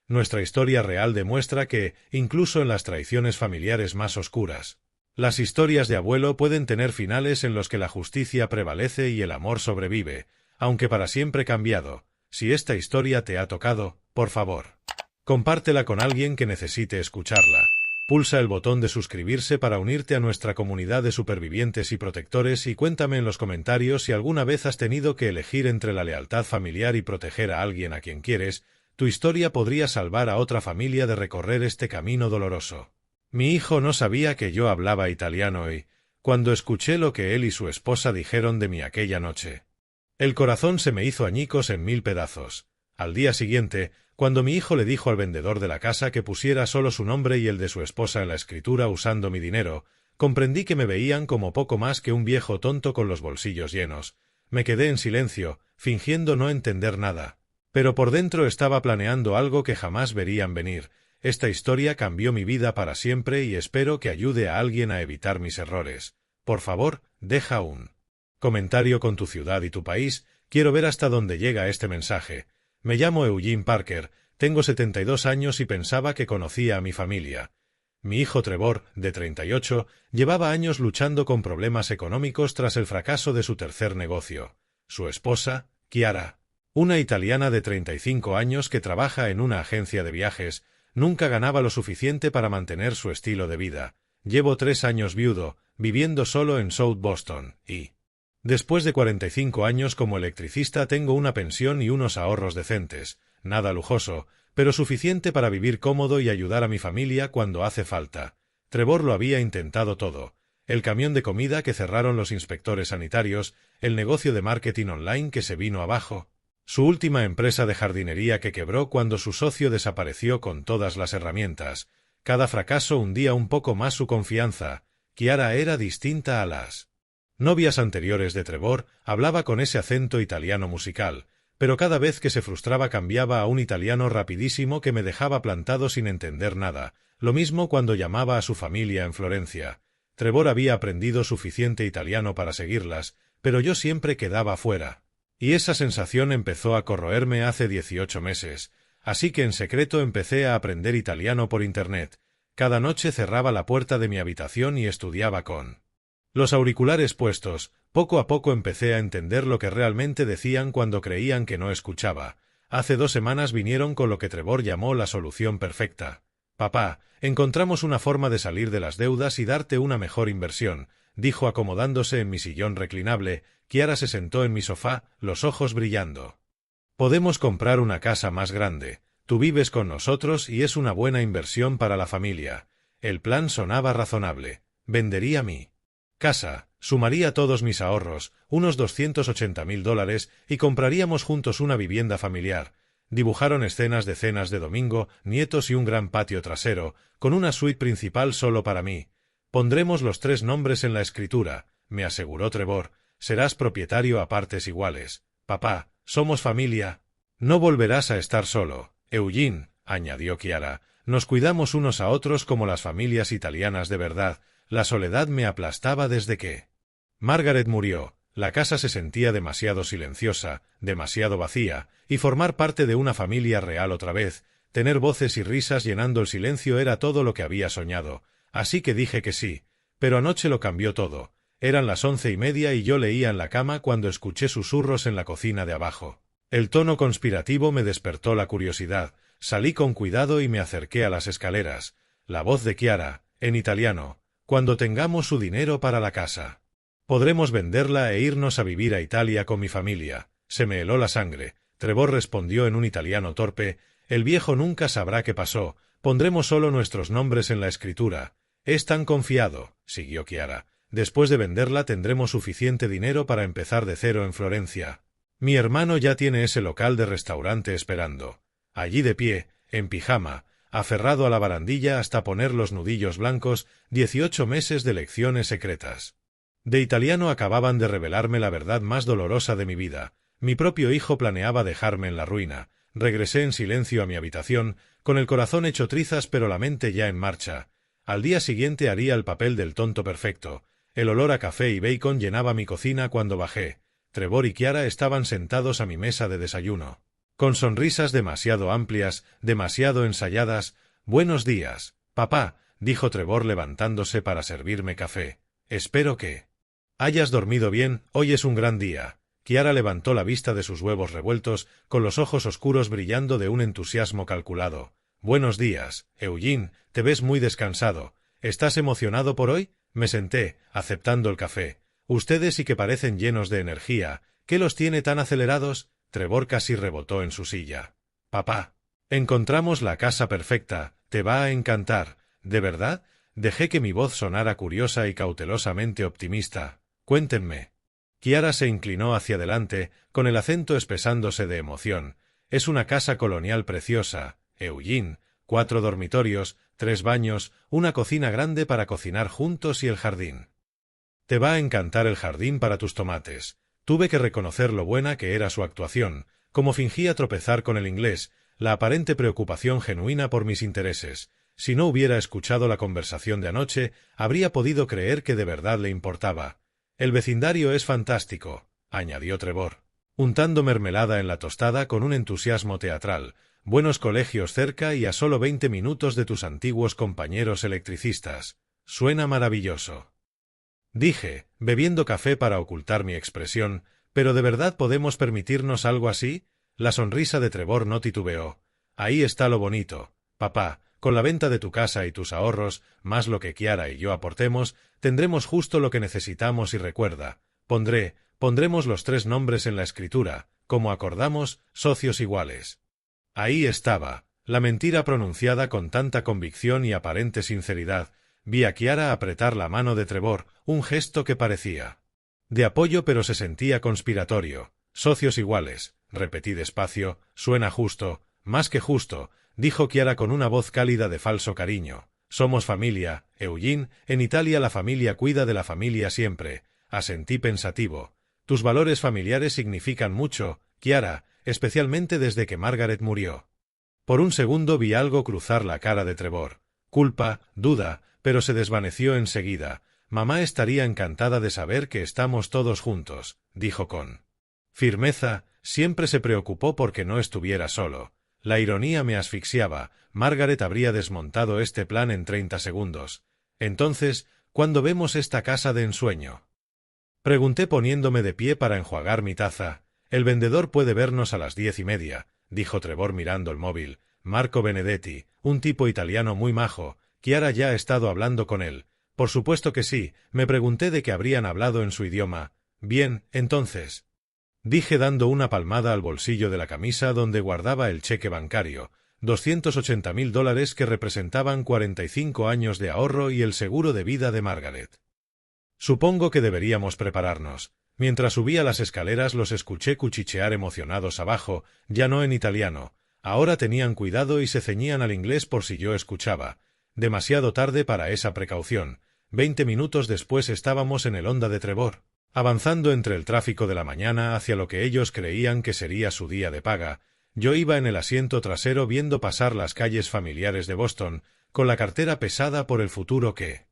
Nuestra historia real demuestra que, incluso en las traiciones familiares más oscuras, las historias de abuelo pueden tener finales en los que la justicia prevalece y el amor sobrevive, aunque para siempre cambiado. Si esta historia te ha tocado, por favor, compártela con alguien que necesite escucharla. Pulsa el botón de suscribirse para unirte a nuestra comunidad de supervivientes y protectores y cuéntame en los comentarios si alguna vez has tenido que elegir entre la lealtad familiar y proteger a alguien a quien quieres. Tu historia podría salvar a otra familia de recorrer este camino doloroso. Mi hijo no sabía que yo hablaba italiano y, cuando escuché lo que él y su esposa dijeron de mí aquella noche, el corazón se me hizo añicos en 1000 pedazos. Al día siguiente, cuando mi hijo le dijo al vendedor de la casa que pusiera solo su nombre y el de su esposa en la escritura usando mi dinero, comprendí que me veían como poco más que un viejo tonto con los bolsillos llenos. Me quedé en silencio, fingiendo no entender nada. Pero por dentro estaba planeando algo que jamás verían venir. Esta historia cambió mi vida para siempre y espero que ayude a alguien a evitar mis errores. Por favor, deja un comentario con tu ciudad y tu país. Quiero ver hasta dónde llega este mensaje. Me llamo Eugene Parker, tengo 72 años y pensaba que conocía a mi familia. Mi hijo Trevor, de 38, llevaba años luchando con problemas económicos tras el fracaso de su tercer negocio. Su esposa, Chiara, una italiana de 35 años que trabaja en una agencia de viajes, nunca ganaba lo suficiente para mantener su estilo de vida. Llevo 3 años viudo, viviendo solo en South Boston, y después de 45 años como electricista tengo una pensión y unos ahorros decentes, nada lujoso, pero suficiente para vivir cómodo y ayudar a mi familia cuando hace falta. Trevor lo había intentado todo. El camión de comida que cerraron los inspectores sanitarios, el negocio de marketing online que se vino abajo, su última empresa de jardinería que quebró cuando su socio desapareció con todas las herramientas. Cada fracaso hundía un poco más su confianza. Chiara era distinta a las novias anteriores de Trevor, hablaba con ese acento italiano musical, pero cada vez que se frustraba cambiaba a un italiano rapidísimo que me dejaba plantado sin entender nada, lo mismo cuando llamaba a su familia en Florencia. Trevor había aprendido suficiente italiano para seguirlas, pero yo siempre quedaba fuera. Y esa sensación empezó a corroerme hace 18 meses, así que en secreto empecé a aprender italiano por internet. Cada noche cerraba la puerta de mi habitación y estudiaba con los auriculares puestos. Poco a poco empecé a entender lo que realmente decían cuando creían que no escuchaba. Hace 2 semanas vinieron con lo que Trevor llamó la solución perfecta. Papá, encontramos una forma de salir de las deudas y darte una mejor inversión, dijo acomodándose en mi sillón reclinable. Chiara se sentó en mi sofá, los ojos brillando. Podemos comprar una casa más grande. Tú vives con nosotros y es una buena inversión para la familia. El plan sonaba razonable. Vendería mi casa, sumaría todos mis ahorros, unos $280.000, y compraríamos juntos una vivienda familiar. Dibujaron escenas de cenas de domingo, nietos y un gran patio trasero, con una suite principal solo para mí. Pondremos los 3 nombres en la escritura, me aseguró Trevor. Serás propietario a partes iguales. Papá, somos familia. No volverás a estar solo. Eugene, añadió Chiara, nos cuidamos unos a otros como las familias italianas de verdad. La soledad me aplastaba desde que Margaret murió. La casa se sentía demasiado silenciosa, demasiado vacía, y formar parte de una familia real otra vez, tener voces y risas llenando el silencio era todo lo que había soñado. Así que dije que sí, pero anoche lo cambió todo. Eran las 11:30 y yo leía en la cama cuando escuché susurros en la cocina de abajo. El tono conspirativo me despertó la curiosidad. Salí con cuidado y me acerqué a las escaleras. La voz de Chiara, en italiano: cuando tengamos su dinero para la casa, podremos venderla e irnos a vivir a Italia con mi familia. Se me heló la sangre. Trevor respondió en un italiano torpe: el viejo nunca sabrá qué pasó. Pondremos solo nuestros nombres en la escritura. Es tan confiado, siguió Chiara. Después de venderla tendremos suficiente dinero para empezar de cero en Florencia. Mi hermano ya tiene ese local de restaurante esperando. Allí de pie, en pijama, aferrado a la barandilla hasta poner los nudillos blancos, 18 meses de lecciones secretas de italiano acababan de revelarme la verdad más dolorosa de mi vida. Mi propio hijo planeaba dejarme en la ruina. Regresé en silencio a mi habitación, con el corazón hecho trizas pero la mente ya en marcha. Al día siguiente haría el papel del tonto perfecto. El olor a café y bacon llenaba mi cocina cuando bajé. Trevor y Chiara estaban sentados a mi mesa de desayuno, con sonrisas demasiado amplias, demasiado ensayadas. Buenos días, papá, dijo Trevor levantándose para servirme café. Espero que hayas dormido bien, hoy es un gran día. Chiara levantó la vista de sus huevos revueltos, con los ojos oscuros brillando de un entusiasmo calculado. Buenos días, Eugene, te ves muy descansado. ¿Estás emocionado por hoy? Me senté, aceptando el café. Ustedes sí que parecen llenos de energía. ¿Qué los tiene tan acelerados? Trevor casi rebotó en su silla. Papá, encontramos la casa perfecta. Te va a encantar. ¿De verdad? Dejé que mi voz sonara curiosa y cautelosamente optimista. Cuéntenme. Chiara se inclinó hacia adelante, con el acento espesándose de emoción. Es una casa colonial preciosa, Eugene. 4 dormitorios, 3 baños, una cocina grande para cocinar juntos y el jardín. Te va a encantar el jardín para tus tomates. Tuve que reconocer lo buena que era su actuación. Como fingía tropezar con el inglés, la aparente preocupación genuina por mis intereses. Si no hubiera escuchado la conversación de anoche, habría podido creer que de verdad le importaba. El vecindario es fantástico, añadió Trevor, untando mermelada en la tostada con un entusiasmo teatral. Buenos colegios cerca y a solo 20 minutos de tus antiguos compañeros electricistas. Suena maravilloso. Dije, bebiendo café para ocultar mi expresión, ¿pero de verdad podemos permitirnos algo así? La sonrisa de Trevor no titubeó. Ahí está lo bonito, papá. Con la venta de tu casa y tus ahorros, más lo que Kiara y yo aportemos, tendremos justo lo que necesitamos y recuerda, pondremos los 3 nombres en la escritura, como acordamos, socios iguales. Ahí estaba, la mentira pronunciada con tanta convicción y aparente sinceridad. Vi a Kiara apretar la mano de Trevor, un gesto que parecía de apoyo pero se sentía conspiratorio. Socios iguales, repetí despacio, suena justo, más que justo, dijo Kiara con una voz cálida de falso cariño. Somos familia, Eugene, en Italia la familia cuida de la familia siempre. Asentí pensativo. Tus valores familiares significan mucho, Kiara, especialmente desde que Margaret murió. Por un segundo vi algo cruzar la cara de Trevor. Culpa, duda, pero se desvaneció enseguida. Mamá estaría encantada de saber que estamos todos juntos, dijo con firmeza. Siempre se preocupó porque no estuviera solo. La ironía me asfixiaba. Margaret habría desmontado este plan en 30 segundos. Entonces, ¿cuándo vemos esta casa de ensueño? Pregunté poniéndome de pie para enjuagar mi taza. El vendedor puede vernos a las 10:30, dijo Trevor mirando el móvil. Marco Benedetti, un tipo italiano muy majo. Kiara ya ha estado hablando con él. Por supuesto que sí. Me pregunté de qué habrían hablado en su idioma. Bien, entonces, dije dando una palmada al bolsillo de la camisa donde guardaba el cheque bancario. $280.000 que representaban 45 años de ahorro y el seguro de vida de Margaret. Supongo que deberíamos prepararnos. Mientras subía las escaleras los escuché cuchichear emocionados abajo, ya no en italiano. Ahora tenían cuidado y se ceñían al inglés por si yo escuchaba. Demasiado tarde para esa precaución. 20 minutos después estábamos en el Honda de Trevor, avanzando entre el tráfico de la mañana hacia lo que ellos creían que sería su día de paga. Yo iba en el asiento trasero viendo pasar las calles familiares de Boston, con la cartera pesada por el futuro que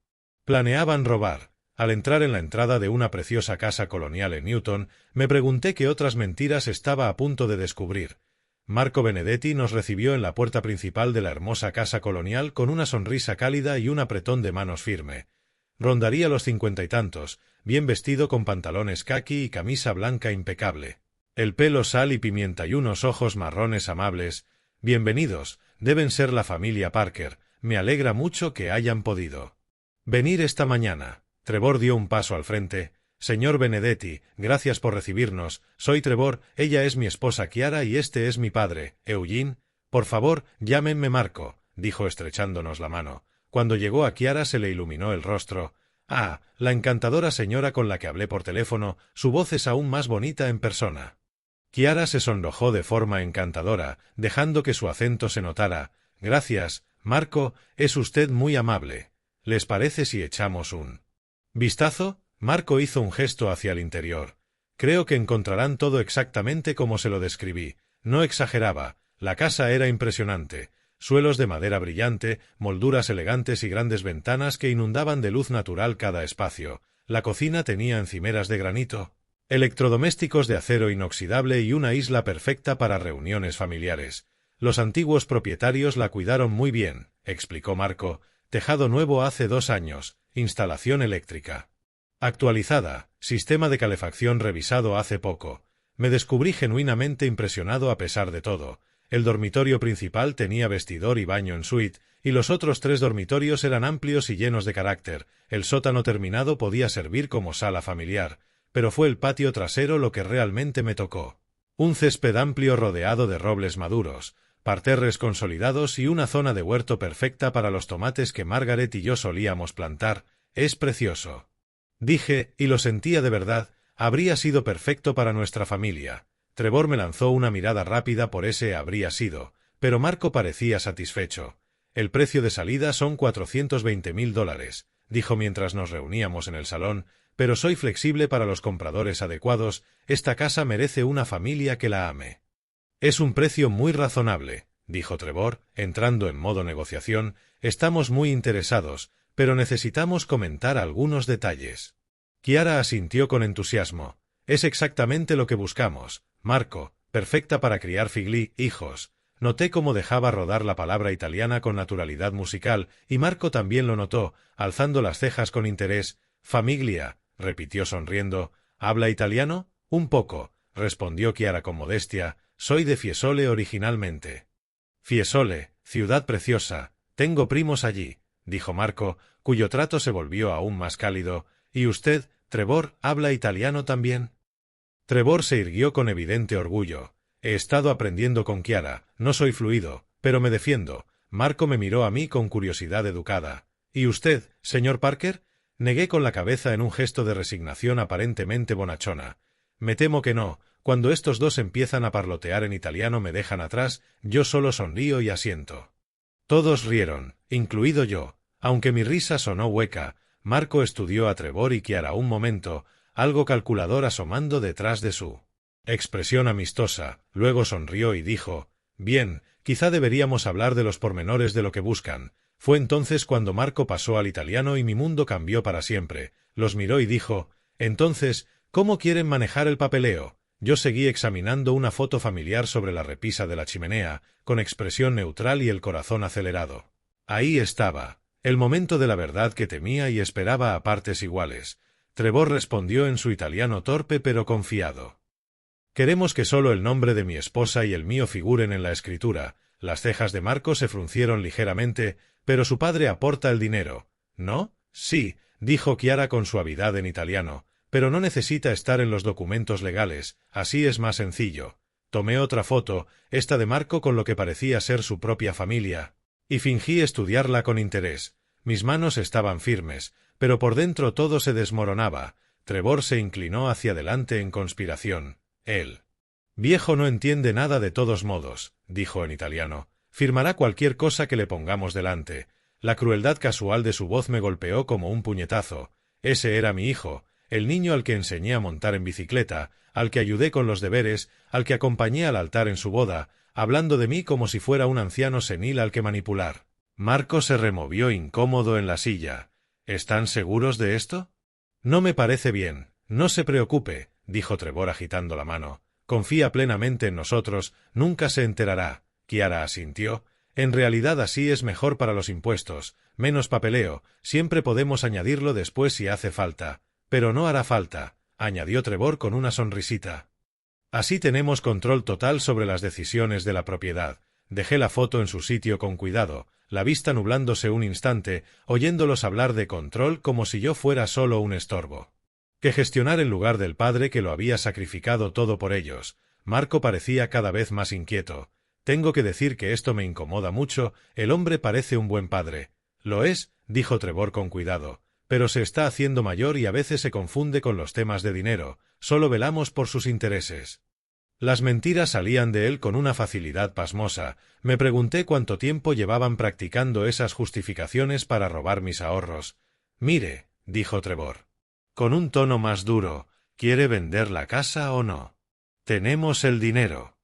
planeaban robar. Al entrar en la entrada de una preciosa casa colonial en Newton, me pregunté qué otras mentiras estaba a punto de descubrir. Marco Benedetti nos recibió en la puerta principal de la hermosa casa colonial con una sonrisa cálida y un apretón de manos firme. Rondaría los 50 y tantos, bien vestido con pantalones caqui y camisa blanca impecable. El pelo sal y pimienta y unos ojos marrones amables. Bienvenidos, deben ser la familia Parker. Me alegra mucho que hayan podido venir esta mañana. Trevor dio un paso al frente. Señor Benedetti, gracias por recibirnos. Soy Trevor, ella es mi esposa Kiara y este es mi padre, Eugene. Por favor, llámenme Marco, dijo estrechándonos la mano. Cuando llegó a Kiara se le iluminó el rostro. Ah, la encantadora señora con la que hablé por teléfono, su voz es aún más bonita en persona. Kiara se sonrojó de forma encantadora, dejando que su acento se notara. Gracias, Marco, es usted muy amable. ¿Les parece si echamos un vistazo? Marco hizo un gesto hacia el interior. Creo que encontrarán todo exactamente como se lo describí. No exageraba. La casa era impresionante. Suelos de madera brillante, molduras elegantes y grandes ventanas que inundaban de luz natural cada espacio. La cocina tenía encimeras de granito, electrodomésticos de acero inoxidable y una isla perfecta para reuniones familiares. Los antiguos propietarios la cuidaron muy bien, explicó Marco. Tejado nuevo hace 2 años, instalación eléctrica actualizada, sistema de calefacción revisado hace poco. Me descubrí genuinamente impresionado a pesar de todo. El dormitorio principal tenía vestidor y baño en suite, y los otros 3 dormitorios eran amplios y llenos de carácter. El sótano terminado podía servir como sala familiar, pero fue el patio trasero lo que realmente me tocó. Un césped amplio rodeado de robles maduros, parterres consolidados y una zona de huerto perfecta para los tomates que Margaret y yo solíamos plantar. Es precioso. Dije, y lo sentía de verdad, habría sido perfecto para nuestra familia. Trevor me lanzó una mirada rápida por ese habría sido, pero Marco parecía satisfecho. El precio de salida son $420.000, dijo mientras nos reuníamos en el salón, pero soy flexible para los compradores adecuados. Esta casa merece una familia que la ame. Es un precio muy razonable, dijo Trevor, entrando en modo negociación. Estamos muy interesados, pero necesitamos comentar algunos detalles. Chiara asintió con entusiasmo. Es exactamente lo que buscamos, Marco, perfecta para criar hijos. Noté cómo dejaba rodar la palabra italiana con naturalidad musical, y Marco también lo notó, alzando las cejas con interés. Famiglia, repitió sonriendo. ¿Habla italiano? Un poco, respondió Chiara con modestia. Soy de Fiesole originalmente. Fiesole, ciudad preciosa. Tengo primos allí, dijo Marco, cuyo trato se volvió aún más cálido. ¿Y usted, Trevor, habla italiano también? Trevor se irguió con evidente orgullo. He estado aprendiendo con Chiara, no soy fluido, pero me defiendo. Marco me miró a mí con curiosidad educada. ¿Y usted, señor Parker? Negué con la cabeza en un gesto de resignación aparentemente bonachona. Me temo que no. Cuando estos dos empiezan a parlotear en italiano me dejan atrás, yo solo sonrío y asiento. Todos rieron, incluido yo. Aunque mi risa sonó hueca, Marco estudió a Trevor y Chiara un momento, algo calculador asomando detrás de su expresión amistosa. Luego sonrió y dijo: «Bien, quizá deberíamos hablar de los pormenores de lo que buscan». Fue entonces cuando Marco pasó al italiano y mi mundo cambió para siempre. Los miró y dijo: «Entonces, ¿cómo quieren manejar el papeleo?». Yo seguí examinando una foto familiar sobre la repisa de la chimenea, con expresión neutral y el corazón acelerado. Ahí estaba, el momento de la verdad que temía y esperaba a partes iguales. Trevor respondió en su italiano torpe pero confiado: «Queremos que solo el nombre de mi esposa y el mío figuren en la escritura». Las cejas de Marco se fruncieron ligeramente. «Pero su padre aporta el dinero, ¿no?» «Sí», dijo Chiara con suavidad en italiano, «pero no necesita estar en los documentos legales, así es más sencillo». Tomé otra foto, esta de Marco con lo que parecía ser su propia familia, y fingí estudiarla con interés. Mis manos estaban firmes, pero por dentro todo se desmoronaba. Trevor se inclinó hacia adelante en conspiración. «El viejo no entiende nada de todos modos», dijo en italiano. «Firmará cualquier cosa que le pongamos delante». La crueldad casual de su voz me golpeó como un puñetazo. Ese era mi hijo, el niño al que enseñé a montar en bicicleta, al que ayudé con los deberes, al que acompañé al altar en su boda, hablando de mí como si fuera un anciano senil al que manipular. Marco se removió incómodo en la silla. «¿Están seguros de esto?» «No me parece bien. No se preocupe», dijo Trevor agitando la mano. «Confía plenamente en nosotros, nunca se enterará». Chiara asintió. «En realidad así es mejor para los impuestos, menos papeleo, siempre podemos añadirlo después si hace falta». «Pero no hará falta», añadió Trevor con una sonrisita. «Así tenemos control total sobre las decisiones de la propiedad». Dejé la foto en su sitio con cuidado, la vista nublándose un instante, oyéndolos hablar de control como si yo fuera solo un estorbo que gestionar en lugar del padre que lo había sacrificado todo por ellos. Marco parecía cada vez más inquieto. «Tengo que decir que esto me incomoda mucho, el hombre parece un buen padre». «Lo es», dijo Trevor con cuidado, «pero se está haciendo mayor y a veces se confunde con los temas de dinero, solo velamos por sus intereses». Las mentiras salían de él con una facilidad pasmosa. Me pregunté cuánto tiempo llevaban practicando esas justificaciones para robar mis ahorros. «Mire», dijo Trevor, con un tono más duro, ¿quiere vender la casa o no? Tenemos el dinero.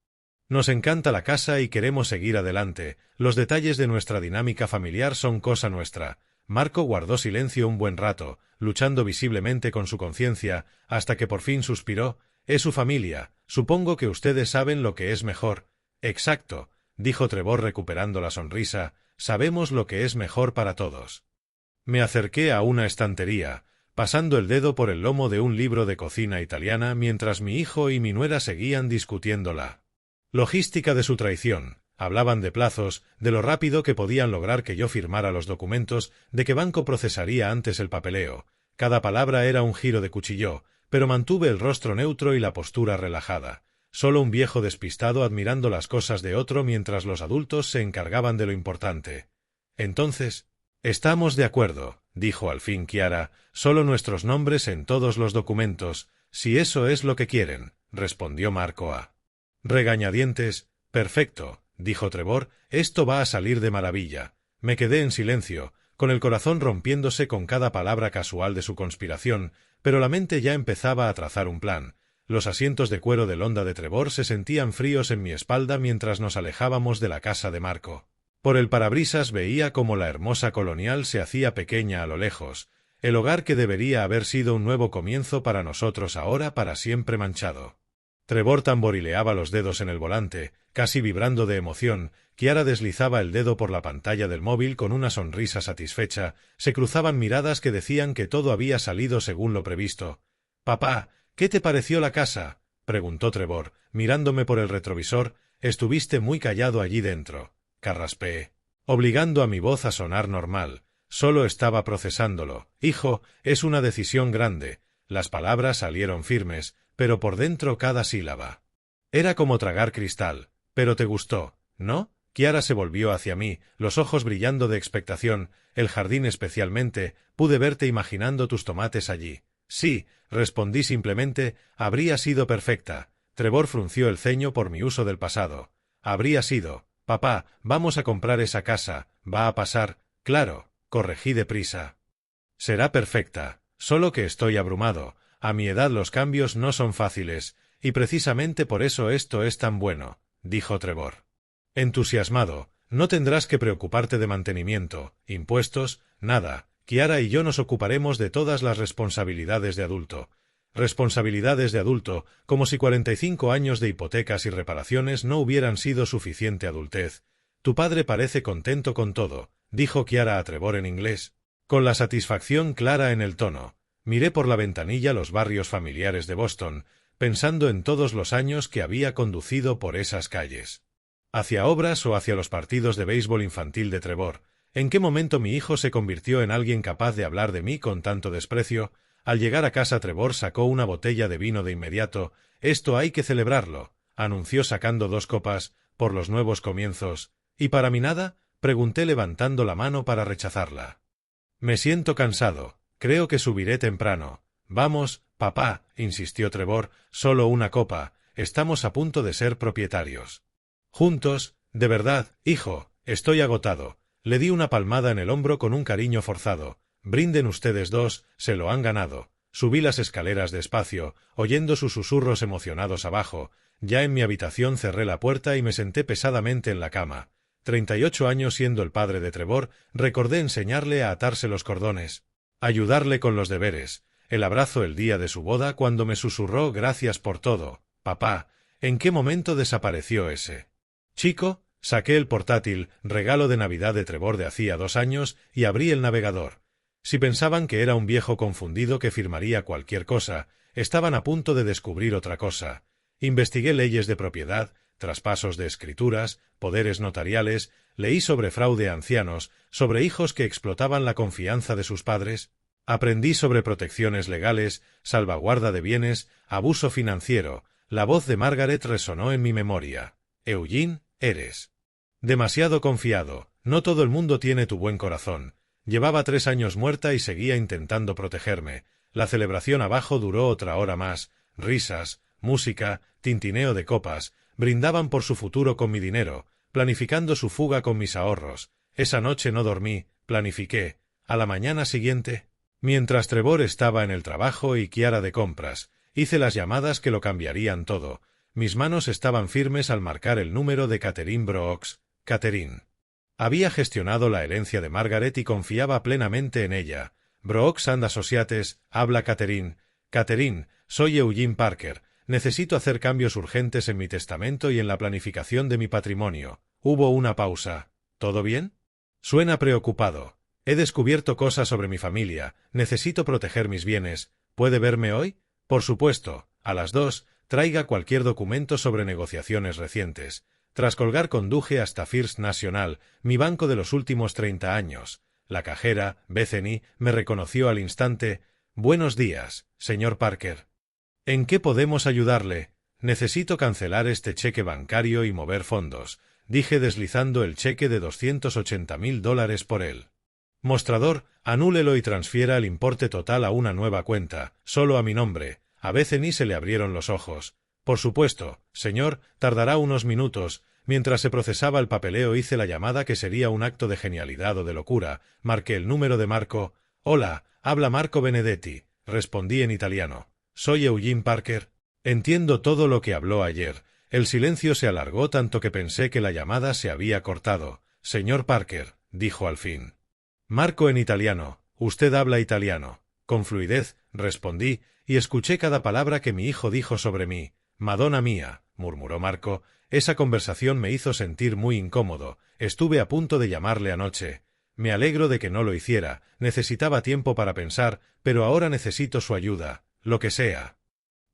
Nos encanta la casa y queremos seguir adelante. Los detalles de nuestra dinámica familiar son cosa nuestra». Marco guardó silencio un buen rato, luchando visiblemente con su conciencia, hasta que por fin suspiró. «Es su familia. Supongo que ustedes saben lo que es mejor». «Exacto», dijo Trevor recuperando la sonrisa. «Sabemos lo que es mejor para todos». Me acerqué a una estantería, pasando el dedo por el lomo de un libro de cocina italiana mientras mi hijo y mi nuera seguían discutiendo la logística de su traición. Hablaban de plazos, de lo rápido que podían lograr que yo firmara los documentos, de qué banco procesaría antes el papeleo. Cada palabra era un giro de cuchillo, pero mantuve el rostro neutro y la postura relajada. Solo un viejo despistado admirando las cosas de otro mientras los adultos se encargaban de lo importante. «Entonces, estamos de acuerdo», dijo al fin Chiara, «solo nuestros nombres en todos los documentos, si eso es lo que quieren», respondió Marco a regañadientes. «Perfecto», dijo Trevor, «esto va a salir de maravilla». Me quedé en silencio, con el corazón rompiéndose con cada palabra casual de su conspiración, pero la mente ya empezaba a trazar un plan. Los asientos de cuero del Honda de Trevor se sentían fríos en mi espalda mientras nos alejábamos de la casa de Marco. Por el parabrisas veía cómo la hermosa colonial se hacía pequeña a lo lejos, el hogar que debería haber sido un nuevo comienzo para nosotros ahora para siempre manchado. Trevor tamborileaba los dedos en el volante, casi vibrando de emoción. Kiara deslizaba el dedo por la pantalla del móvil con una sonrisa satisfecha. Se cruzaban miradas que decían que todo había salido según lo previsto. «Papá, ¿qué te pareció la casa?», preguntó Trevor, mirándome por el retrovisor. «Estuviste muy callado allí dentro», carraspeé, obligando a mi voz a sonar normal. Solo estaba procesándolo. «Hijo, es una decisión grande». Las palabras salieron firmes, pero por dentro cada sílaba. Era como tragar cristal. «Pero te gustó, ¿no?». Kiara se volvió hacia mí, los ojos brillando de expectación. «El jardín especialmente. Pude verte imaginando tus tomates allí». «Sí», respondí simplemente. «Habría sido perfecta». Trevor frunció el ceño por mi uso del pasado. «Habría sido. Papá, vamos a comprar esa casa. Va a pasar». «Claro», corregí deprisa. «Será perfecta. Solo que estoy abrumado. A mi edad los cambios no son fáciles, y precisamente por eso esto es tan bueno», dijo Trevor. Entusiasmado. «No tendrás que preocuparte de mantenimiento, impuestos, nada. Kiara y yo nos ocuparemos de todas las responsabilidades de adulto». Responsabilidades de adulto, como si 45 años de hipotecas y reparaciones no hubieran sido suficiente adultez. «Tu padre parece contento con todo», dijo Kiara a Trevor en inglés, con la satisfacción clara en el tono. Miré por la ventanilla los barrios familiares de Boston, pensando en todos los años que había conducido por esas calles. ¿Hacia obras o hacia los partidos de béisbol infantil de Trevor? ¿En qué momento mi hijo se convirtió en alguien capaz de hablar de mí con tanto desprecio? Al llegar a casa Trevor sacó una botella de vino de inmediato. «Esto hay que celebrarlo», anunció sacando 2 copas, «por los nuevos comienzos». «¿Y para mí nada?», pregunté levantando la mano para rechazarla. «Me siento cansado. Creo que subiré temprano». «Vamos, papá», insistió Trevor, «solo una copa. Estamos a punto de ser propietarios». «Juntos, de verdad, hijo, estoy agotado». Le di una palmada en el hombro con un cariño forzado. «Brinden ustedes dos, se lo han ganado». Subí las escaleras despacio, oyendo sus susurros emocionados abajo. Ya en mi habitación cerré la puerta y me senté pesadamente en la cama. 38 años siendo el padre de Trevor, recordé enseñarle a atarse los cordones, ayudarle con los deberes, el abrazo el día de su boda cuando me susurró «gracias por todo, papá». ¿En qué momento desapareció ese chico? Saqué el portátil, regalo de Navidad de Trevor de hacía 2 años, y abrí el navegador. Si pensaban que era un viejo confundido que firmaría cualquier cosa, estaban a punto de descubrir otra cosa. Investigué leyes de propiedad, traspasos de escrituras, poderes notariales, leí sobre fraude a ancianos, sobre hijos que explotaban la confianza de sus padres, aprendí sobre protecciones legales, salvaguarda de bienes, abuso financiero. La voz de Margaret resonó en mi memoria. «Eugene, eres demasiado confiado. No todo el mundo tiene tu buen corazón». Llevaba 3 años muerta y seguía intentando protegerme. La celebración abajo duró otra hora más. Risas, música, tintineo de copas. Brindaban por su futuro con mi dinero, planificando su fuga con mis ahorros. Esa noche no dormí, planifiqué. A la mañana siguiente, mientras Trevor estaba en el trabajo y Kiara de compras, hice las llamadas que lo cambiarían todo. Mis manos estaban firmes al marcar el número de Catherine Brooks. Catherine había gestionado la herencia de Margaret y confiaba plenamente en ella. «Brooks and Associates», habla Catherine. «Catherine, soy Eugene Parker. Necesito hacer cambios urgentes en mi testamento y en la planificación de mi patrimonio». Hubo una pausa. «¿Todo bien?». Suena preocupado. «He descubierto cosas sobre mi familia. Necesito proteger mis bienes. ¿Puede verme hoy?». «Por supuesto. A las 2, traiga cualquier documento sobre negociaciones recientes». Tras colgar conduje hasta First National, mi banco de los últimos 30 años. La cajera, Bethany, me reconoció al instante. «Buenos días, señor Parker. ¿En qué podemos ayudarle?». «Necesito cancelar este cheque bancario y mover fondos», dije deslizando el cheque de $280,000 por él. «Mostrador, anúlelo y transfiera el importe total a una nueva cuenta, solo a mi nombre». A Bethany se le abrieron los ojos. «Por supuesto, señor, tardará unos minutos». Mientras se procesaba el papeleo hice la llamada que sería un acto de genialidad o de locura. Marqué el número de Marco. «Hola, habla Marco Benedetti», respondí en italiano. «Soy Eugene Parker». Entiendo todo lo que habló ayer. El silencio se alargó tanto que pensé que la llamada se había cortado. Señor Parker, dijo al fin. Marco en italiano. Usted habla italiano. Con fluidez, respondí, y escuché cada palabra que mi hijo dijo sobre mí. Madonna mía, murmuró Marco, esa conversación me hizo sentir muy incómodo. Estuve a punto de llamarle anoche. Me alegro de que no lo hiciera. Necesitaba tiempo para pensar, pero ahora necesito su ayuda. Lo que sea.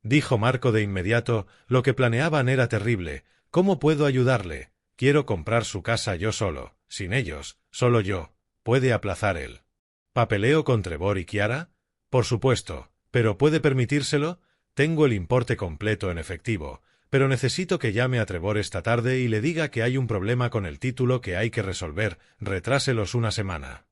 Dijo Marco de inmediato, lo que planeaban era terrible. ¿Cómo puedo ayudarle? Quiero comprar su casa yo solo, sin ellos, solo yo. ¿Puede aplazar él? ¿Papeleo con Trevor y Chiara? Por supuesto, pero ¿puede permitírselo? Tengo el importe completo en efectivo, pero necesito que llame a Trevor esta tarde y le diga que hay un problema con el título que hay que resolver. Retráselos una semana.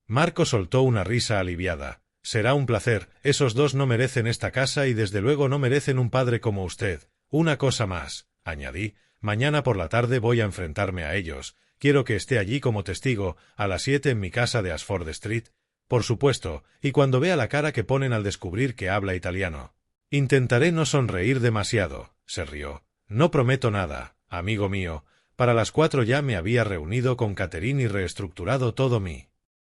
Marco soltó una risa aliviada. Será un placer, esos dos no merecen esta casa y desde luego no merecen un padre como usted. Una cosa más, añadí, mañana por la tarde voy a enfrentarme a ellos. Quiero que esté allí como testigo, a las 7 en mi casa de Ashford Street. Por supuesto, y cuando vea la cara que ponen al descubrir que habla italiano. Intentaré no sonreír demasiado, se rió. No prometo nada, amigo mío. Para las 4 ya me había reunido con Catherine y reestructurado todo mi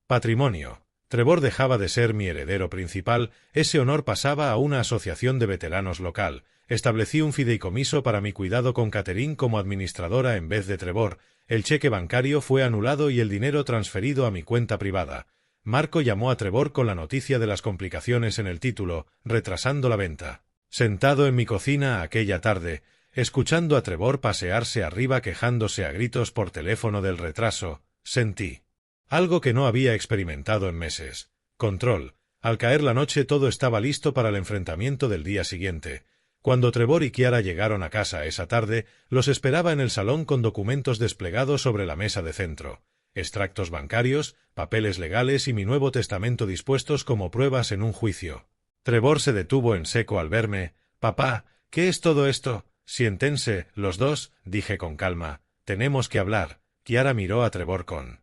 patrimonio. Trevor dejaba de ser mi heredero principal, ese honor pasaba a una asociación de veteranos local. Establecí un fideicomiso para mi cuidado con Catherine como administradora en vez de Trevor. El cheque bancario fue anulado y el dinero transferido a mi cuenta privada. Marco llamó a Trevor con la noticia de las complicaciones en el título, retrasando la venta. Sentado en mi cocina aquella tarde, escuchando a Trevor pasearse arriba quejándose a gritos por teléfono del retraso, sentí algo que no había experimentado en meses. Control. Al caer la noche todo estaba listo para el enfrentamiento del día siguiente. Cuando Trevor y Chiara llegaron a casa esa tarde, los esperaba en el salón con documentos desplegados sobre la mesa de centro. Extractos bancarios, papeles legales y mi Nuevo Testamento dispuestos como pruebas en un juicio. Trevor se detuvo en seco al verme. «Papá, ¿qué es todo esto?» «Siéntense, los dos», dije con calma. «Tenemos que hablar». Chiara miró a Trevor con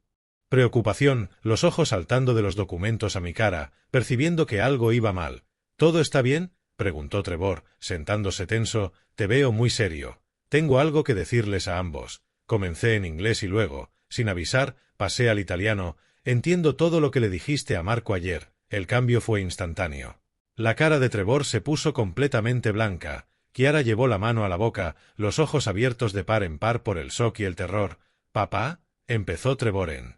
preocupación, los ojos saltando de los documentos a mi cara, percibiendo que algo iba mal. «¿Todo está bien?» preguntó Trevor, sentándose tenso. «Te veo muy serio. Tengo algo que decirles a ambos». Comencé en inglés y luego, sin avisar, pasé al italiano. «Entiendo todo lo que le dijiste a Marco ayer». El cambio fue instantáneo. La cara de Trevor se puso completamente blanca. Chiara llevó la mano a la boca, los ojos abiertos de par en par por el shock y el terror. «¿Papá?» empezó Trevor en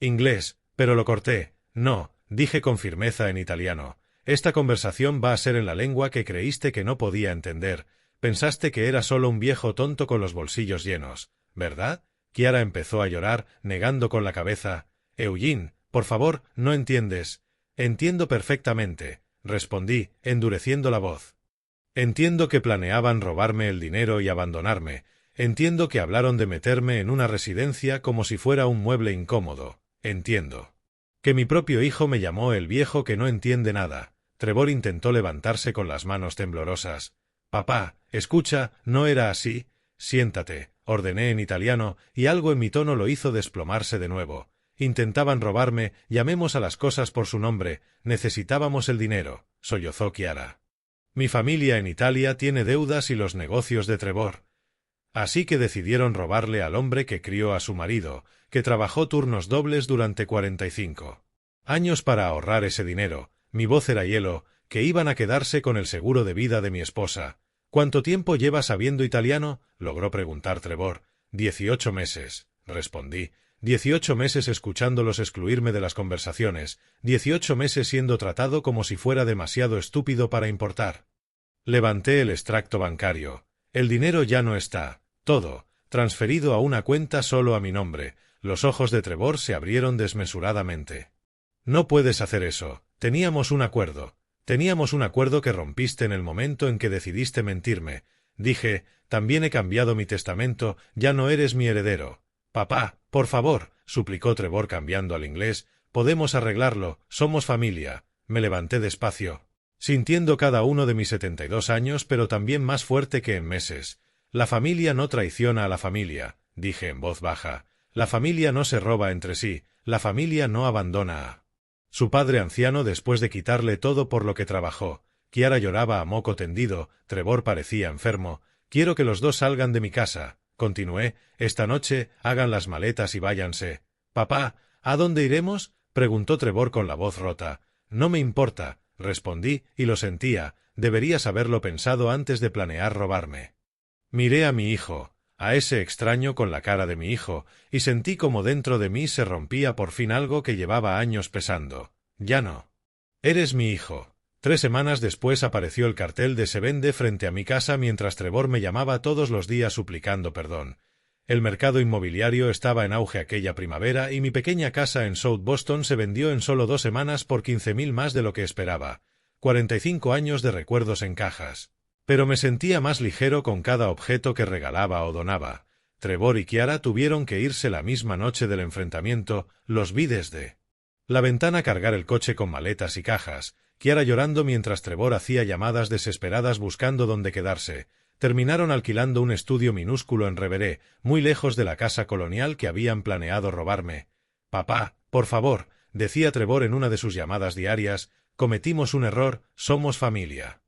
inglés, pero lo corté. «No», dije con firmeza en italiano. «Esta conversación va a ser en la lengua que creíste que no podía entender. Pensaste que era solo un viejo tonto con los bolsillos llenos, ¿verdad?» Chiara empezó a llorar, negando con la cabeza. «Eugene, por favor, no entiendes». «Entiendo perfectamente», respondí, endureciendo la voz. «Entiendo que planeaban robarme el dinero y abandonarme. Entiendo que hablaron de meterme en una residencia como si fuera un mueble incómodo. Entiendo que mi propio hijo me llamó el viejo que no entiende nada». Trevor intentó levantarse con las manos temblorosas. «Papá, escucha, no era así». «Siéntate», ordené en italiano, y algo en mi tono lo hizo desplomarse de nuevo. «Intentaban robarme, llamemos a las cosas por su nombre, necesitábamos el dinero», sollozó Chiara. «Mi familia en Italia tiene deudas y los negocios de Trevor. Así que decidieron robarle al hombre que crió a su marido, que trabajó turnos dobles durante 45 años para ahorrar ese dinero». Mi voz era hielo, que iban a quedarse con el seguro de vida de mi esposa. «¿Cuánto tiempo llevas sabiendo italiano?», logró preguntar Trevor. 18 meses, respondí. 18 meses escuchándolos excluirme de las conversaciones, 18 meses siendo tratado como si fuera demasiado estúpido para importar. Levanté el extracto bancario. El dinero ya no está. Todo, transferido a una cuenta solo a mi nombre. Los ojos de Trevor se abrieron desmesuradamente. «No puedes hacer eso. Teníamos un acuerdo. Teníamos un acuerdo que rompiste en el momento en que decidiste mentirme». Dije, «También he cambiado mi testamento, ya no eres mi heredero». «Papá, por favor», suplicó Trevor cambiando al inglés, «podemos arreglarlo, somos familia». Me levanté despacio, sintiendo cada uno de mis 72 años, pero también más fuerte que en meses. «La familia no traiciona a la familia», dije en voz baja. «La familia no se roba entre sí, la familia no abandona a su padre anciano después de quitarle todo por lo que trabajó». Chiara lloraba a moco tendido, Trevor parecía enfermo. Quiero que los dos salgan de mi casa, continué. Esta noche hagan las maletas y váyanse. Papá, ¿a dónde iremos?, preguntó Trevor con la voz rota. No me importa, respondí, y lo sentía. Deberías haberlo pensado antes de planear robarme. Miré a mi hijo, a ese extraño con la cara de mi hijo, y sentí como dentro de mí se rompía por fin algo que llevaba años pesando. Ya no. Eres mi hijo. 3 semanas después apareció el cartel de Se vende frente a mi casa mientras Trevor me llamaba todos los días suplicando perdón. El mercado inmobiliario estaba en auge aquella primavera y mi pequeña casa en South Boston se vendió en solo 2 semanas por 15.000 más de lo que esperaba. 45 años de recuerdos en cajas. Pero me sentía más ligero con cada objeto que regalaba o donaba. Trevor y Chiara tuvieron que irse la misma noche del enfrentamiento. Los vi desde la ventana cargar el coche con maletas y cajas, Chiara llorando mientras Trevor hacía llamadas desesperadas buscando dónde quedarse. Terminaron alquilando un estudio minúsculo en Reveré, muy lejos de la casa colonial que habían planeado robarme. Papá, por favor, decía Trevor en una de sus llamadas diarias, cometimos un error, somos familia.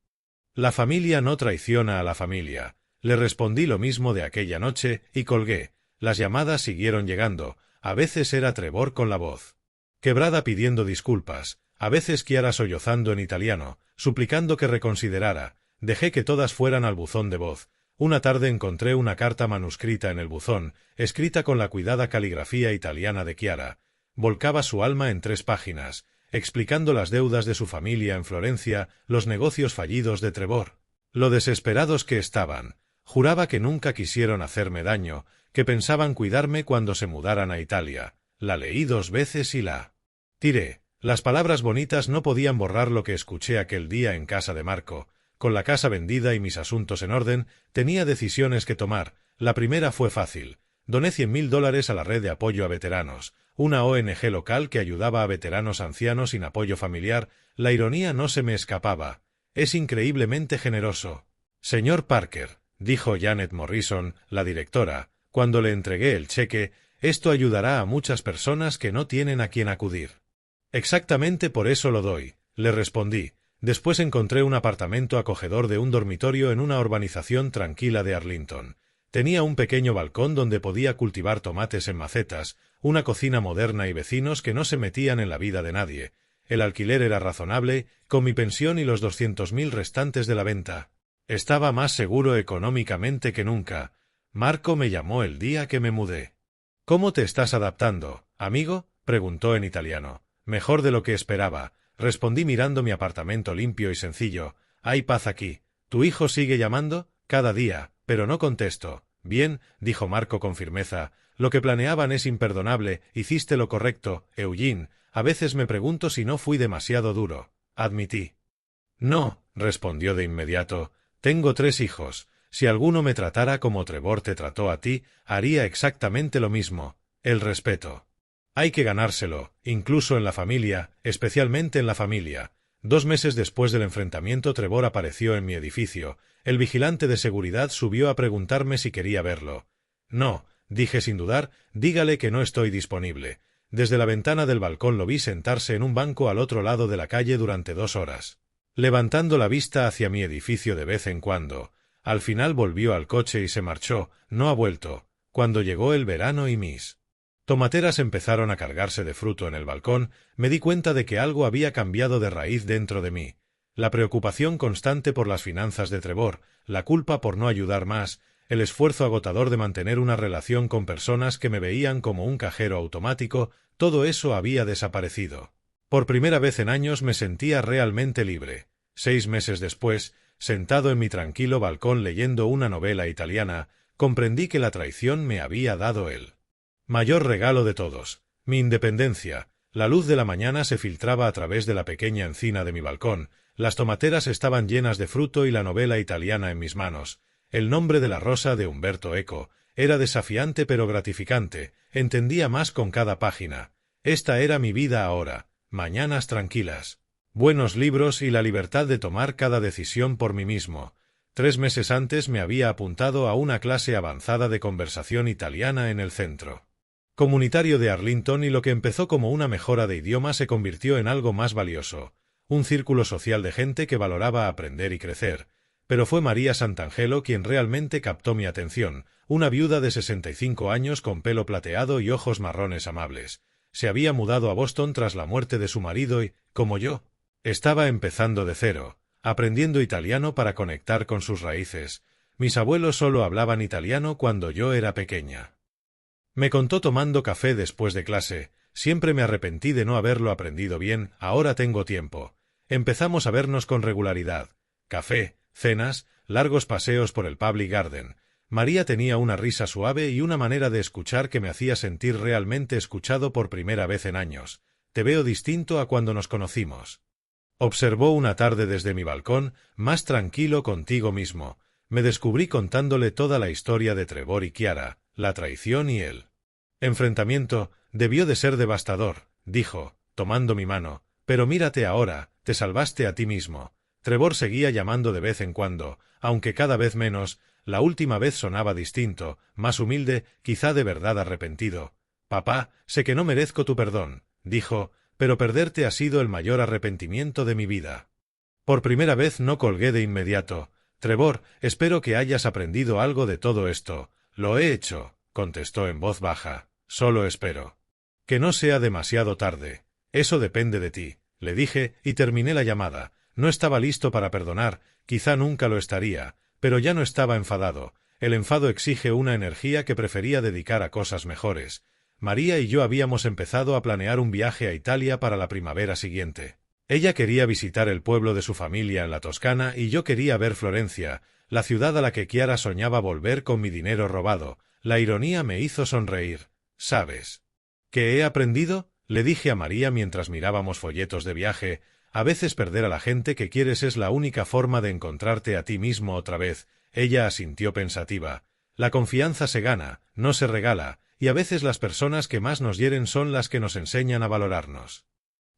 La familia no traiciona a la familia. Le respondí lo mismo de aquella noche y colgué. Las llamadas siguieron llegando. A veces era Trevor con la voz quebrada pidiendo disculpas, a veces Chiara sollozando en italiano, suplicando que reconsiderara. Dejé que todas fueran al buzón de voz. Una tarde encontré una carta manuscrita en el buzón, escrita con la cuidada caligrafía italiana de Chiara. Volcaba su alma en 3 páginas, explicando las deudas de su familia en Florencia, los negocios fallidos de Trevor, lo desesperados que estaban. Juraba que nunca quisieron hacerme daño, que pensaban cuidarme cuando se mudaran a Italia. La leí 2 veces y la tiré. Las palabras bonitas no podían borrar lo que escuché aquel día en casa de Marco. Con la casa vendida y mis asuntos en orden, tenía decisiones que tomar. La primera fue fácil. Doné $100.000 a la Red de Apoyo a Veteranos, una ONG local que ayudaba a veteranos ancianos sin apoyo familiar. La ironía no se me escapaba. Es increíblemente generoso. Señor Parker, dijo Janet Morrison, la directora, cuando le entregué el cheque, esto ayudará a muchas personas que no tienen a quien acudir. Exactamente por eso lo doy, le respondí. Después encontré un apartamento acogedor de un dormitorio en una urbanización tranquila de Arlington. Tenía un pequeño balcón donde podía cultivar tomates en macetas, una cocina moderna y vecinos que no se metían en la vida de nadie. El alquiler era razonable, con mi pensión y los 200.000 restantes de la venta. Estaba más seguro económicamente que nunca. Marco me llamó el día que me mudé. ¿Cómo te estás adaptando, amigo?, preguntó en italiano. Mejor de lo que esperaba, respondí mirando mi apartamento limpio y sencillo. Hay paz aquí. ¿Tu hijo sigue llamando? Cada día, pero no contesto. Bien, dijo Marco con firmeza. Lo que planeaban es imperdonable, hiciste lo correcto, Eugene. A veces me pregunto si no fui demasiado duro. Admití. No, respondió de inmediato. Tengo 3 hijos. Si alguno me tratara como Trevor te trató a ti, haría exactamente lo mismo. El respeto. Hay que ganárselo, incluso en la familia, especialmente en la familia. 2 meses después del enfrentamiento Trevor apareció en mi edificio. El vigilante de seguridad subió a preguntarme si quería verlo. No, dije sin dudar, dígale que no estoy disponible. Desde la ventana del balcón lo vi sentarse en un banco al otro lado de la calle durante 2 horas, levantando la vista hacia mi edificio de vez en cuando. Al final volvió al coche y se marchó. No ha vuelto. Cuando llegó el verano y mis tomateras empezaron a cargarse de fruto en el balcón, me di cuenta de que algo había cambiado de raíz dentro de mí. La preocupación constante por las finanzas de Trevor, la culpa por no ayudar más, el esfuerzo agotador de mantener una relación con personas que me veían como un cajero automático, todo eso había desaparecido. Por primera vez en años me sentía realmente libre. 6 meses después, sentado en mi tranquilo balcón leyendo una novela italiana, comprendí que la traición me había dado el mayor regalo de todos, mi independencia. La luz de la mañana se filtraba a través de la pequeña encina de mi balcón, las tomateras estaban llenas de fruto y la novela italiana en mis manos. El nombre de la rosa de Umberto Eco era desafiante pero gratificante, entendía más con cada página. Esta era mi vida ahora, mañanas tranquilas, buenos libros y la libertad de tomar cada decisión por mí mismo. 3 meses antes me había apuntado a una clase avanzada de conversación italiana en el centro comunitario de Arlington y lo que empezó como una mejora de idioma se convirtió en algo más valioso. un círculo social de gente que valoraba aprender y crecer. Pero fue María Santangelo quien realmente captó mi atención, una viuda de 65 años con pelo plateado y ojos marrones amables. Se había mudado a Boston tras la muerte de su marido y, como yo, estaba empezando de cero, aprendiendo italiano para conectar con sus raíces. Mis abuelos solo hablaban italiano cuando yo era pequeña. Me contó tomando café después de clase. Siempre me arrepentí de no haberlo aprendido bien, ahora tengo tiempo. Empezamos a vernos con regularidad. Café, cenas, largos paseos por el Public Garden. María tenía una risa suave y una manera de escuchar que me hacía sentir realmente escuchado por primera vez en años. Te veo distinto a cuando nos conocimos. Observó una tarde desde mi balcón, más tranquilo contigo mismo. Me descubrí contándole toda la historia de Trevor y Chiara, la traición y el enfrentamiento. Debió de ser devastador, dijo, tomando mi mano, pero mírate ahora, te salvaste a ti mismo. Trevor seguía llamando de vez en cuando, aunque cada vez menos. La última vez sonaba distinto, más humilde, quizá de verdad arrepentido. Papá, sé que no merezco tu perdón, dijo, pero perderte ha sido el mayor arrepentimiento de mi vida. Por primera vez no colgué de inmediato. Trevor, espero que hayas aprendido algo de todo esto. Lo he hecho, contestó en voz baja. Solo espero que no sea demasiado tarde. Eso depende de ti, le dije, y terminé la llamada. No estaba listo para perdonar, quizá nunca lo estaría, pero ya no estaba enfadado. El enfado exige una energía que prefería dedicar a cosas mejores. María y yo habíamos empezado a planear un viaje a Italia para la primavera siguiente. Ella quería visitar el pueblo de su familia en la Toscana y yo quería ver Florencia, la ciudad a la que Chiara soñaba volver con mi dinero robado. La ironía me hizo sonreír. ¿Sabes qué he aprendido?, le dije a María mientras mirábamos folletos de viaje. A veces perder a la gente que quieres es la única forma de encontrarte a ti mismo otra vez. Ella asintió pensativa. La confianza se gana, no se regala, y a veces las personas que más nos hieren son las que nos enseñan a valorarnos.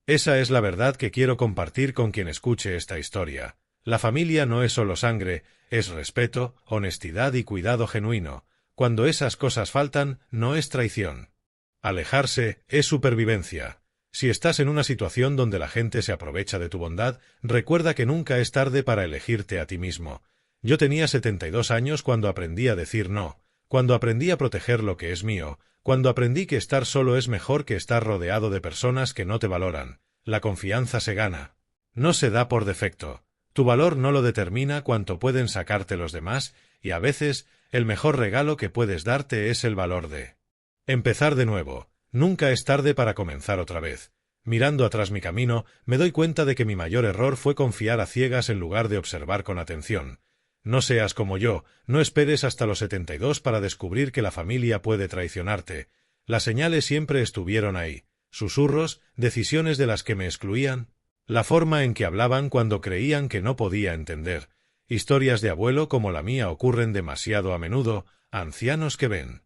Esa es la verdad que quiero compartir con quien escuche esta historia. La familia no es solo sangre, es respeto, honestidad y cuidado genuino. Cuando esas cosas faltan, no es traición. Alejarse es supervivencia. Si estás en una situación donde la gente se aprovecha de tu bondad, recuerda que nunca es tarde para elegirte a ti mismo. Yo tenía 72 años cuando aprendí a decir no, cuando aprendí a proteger lo que es mío, cuando aprendí que estar solo es mejor que estar rodeado de personas que no te valoran. La confianza se gana. No se da por defecto. Tu valor no lo determina cuánto pueden sacarte los demás, y a veces, el mejor regalo que puedes darte es el valor de empezar de nuevo. Nunca es tarde para comenzar otra vez. Mirando atrás mi camino, me doy cuenta de que mi mayor error fue confiar a ciegas en lugar de observar con atención. No seas como yo, no esperes hasta los 72 para descubrir que la familia puede traicionarte. Las señales siempre estuvieron ahí. Susurros, decisiones de las que me excluían, la forma en que hablaban cuando creían que no podía entender. Historias de abuelo como la mía ocurren demasiado a menudo, ancianos que ven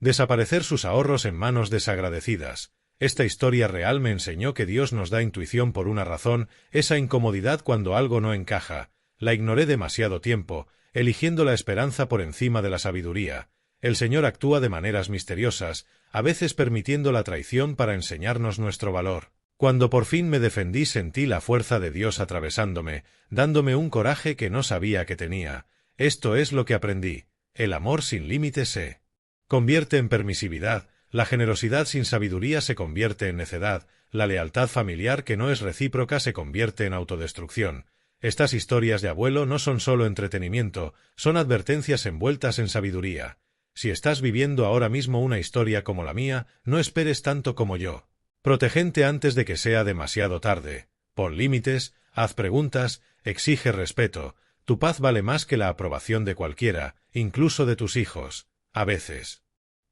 desaparecer sus ahorros en manos desagradecidas. Esta historia real me enseñó que Dios nos da intuición por una razón, esa incomodidad cuando algo no encaja. La ignoré demasiado tiempo, eligiendo la esperanza por encima de la sabiduría. El Señor actúa de maneras misteriosas, a veces permitiendo la traición para enseñarnos nuestro valor. Cuando por fin me defendí sentí la fuerza de Dios atravesándome, dándome un coraje que no sabía que tenía. Esto es lo que aprendí. El amor sin límites se convierte en permisividad, la generosidad sin sabiduría se convierte en necedad, la lealtad familiar que no es recíproca se convierte en autodestrucción. Estas historias de abuelo no son solo entretenimiento, son advertencias envueltas en sabiduría. Si estás viviendo ahora mismo una historia como la mía, no esperes tanto como yo. Protegente antes de que sea demasiado tarde. Pon límites, haz preguntas, exige respeto. Tu paz vale más que la aprobación de cualquiera, incluso de tus hijos. A veces,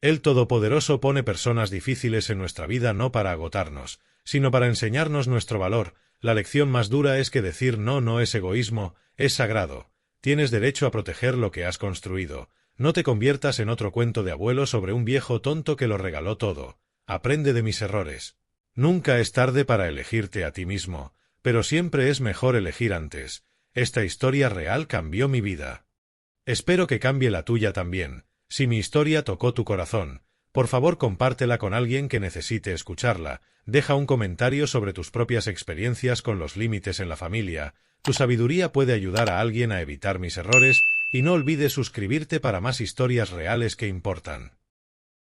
el Todopoderoso pone personas difíciles en nuestra vida no para agotarnos, sino para enseñarnos nuestro valor. La lección más dura es que decir no no es egoísmo, es sagrado. Tienes derecho a proteger lo que has construido. No te conviertas en otro cuento de abuelo sobre un viejo tonto que lo regaló todo. Aprende de mis errores. Nunca es tarde para elegirte a ti mismo, pero siempre es mejor elegir antes. Esta historia real cambió mi vida. Espero que cambie la tuya también. Si mi historia tocó tu corazón, Por favor, compártela con alguien que necesite escucharla. Deja un comentario sobre tus propias experiencias con los límites en la familia. Tu sabiduría puede ayudar a alguien a evitar mis errores, y no olvides suscribirte para más historias reales que importan.